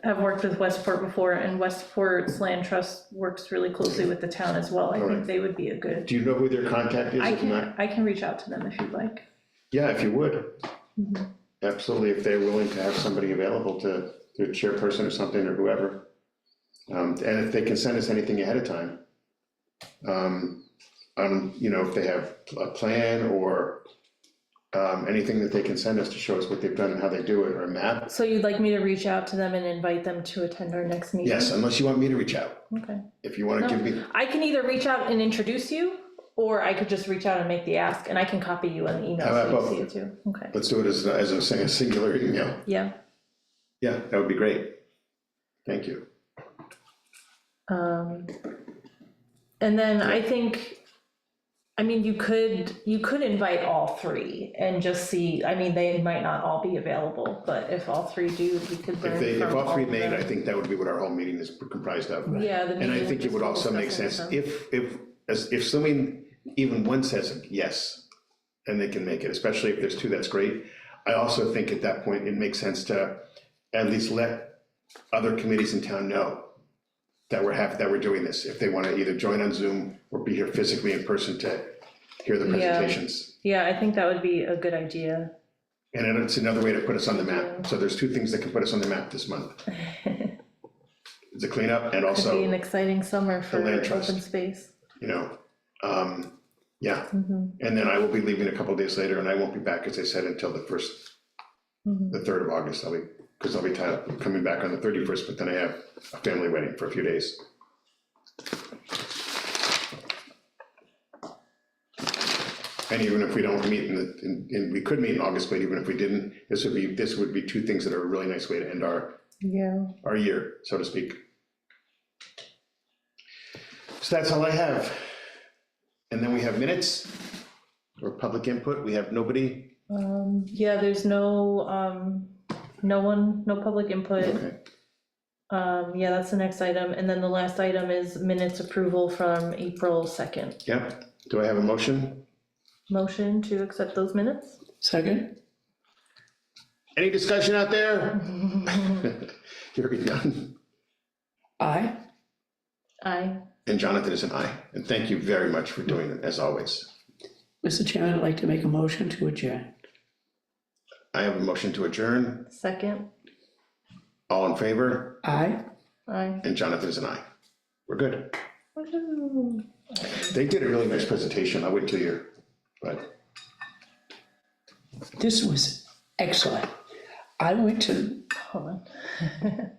have worked with Westport before, and Westport's land trust works really closely with the town as well. I
Alright.
think they would be a good,
do you know who their contact is? If not,
I can reach out to them if you'd like.
yeah, if you would.
Mm-hmm.
Absolutely, if they're willing to have somebody available to, the chairperson or something or whoever. And if they can send us anything ahead of time. You know, if they have a plan or anything that they can send us to show us what they've done and how they do it, or a map.
So you'd like me to reach out to them and invite them to attend our next meeting?
Yes, unless you want me to reach out.
Okay.
If you wanna give me,
I can either reach out and introduce you, or I could just reach out and make the ask, and I can copy you on the email
How about
so you
both?
see it too. Okay,
let's do it as a singular email.
yeah.
Yeah, that would be great. Thank you.
And then I think, I mean, you could invite all three and just see, I mean, they might not all be available, but if all three do, we could learn
If
from
all three
of
made,
them.
I think that would be what our whole meeting is comprised of.
Yeah, the
And I
meeting
think it would
just
also make
discussing
sense
them.
if assuming even one says yes, and they can make it, especially if there's two, that's great. I also think at that point, it makes sense to at least let other committees in town know that we're doing this, if they wanna either join on Zoom or be here physically in person to hear the
Yeah.
presentations.
Yeah, I think that would be a good idea.
And then it's another way to put us on the map, so there's two things that can put us on the map this month. It's a cleanup and
Could be
also,
an exciting summer for
land
open
trust.
space.
you know, yeah.
Mm-hmm.
And then I will be leaving a couple days later, and I won't be back, as I said, until the
Mm-hmm.
3rd of August. Because I'll be tied up coming back on the 31st, but then I have a family wedding for a few days. And even if we don't meet we could meet in August, but even if we didn't, this would be two things that are a really nice way to end our year, so to speak. So that's all I have. And then we have minutes or public input. We have nobody.
Yeah, there's no public input.
Okay.
Yeah, that's the next item, and then the last item is minutes approval from April 2nd.
Yep. Do I have a motion?
Motion to accept those minutes?
Second?
Any discussion out there? Hearing none.
Aye.
Aye.
And Jonathan is an aye. And thank you very much for doing it, as always.
Mr. Chairman, I'd like to make a motion to adjourn.
I have a motion to adjourn.
Second?
All in favor?
Aye.
Aye.
And Jonathan is an aye. We're good.
Woohoo.
They did a really nice presentation. I'll wait till you're, but
This was excellent. I went to
Hold on.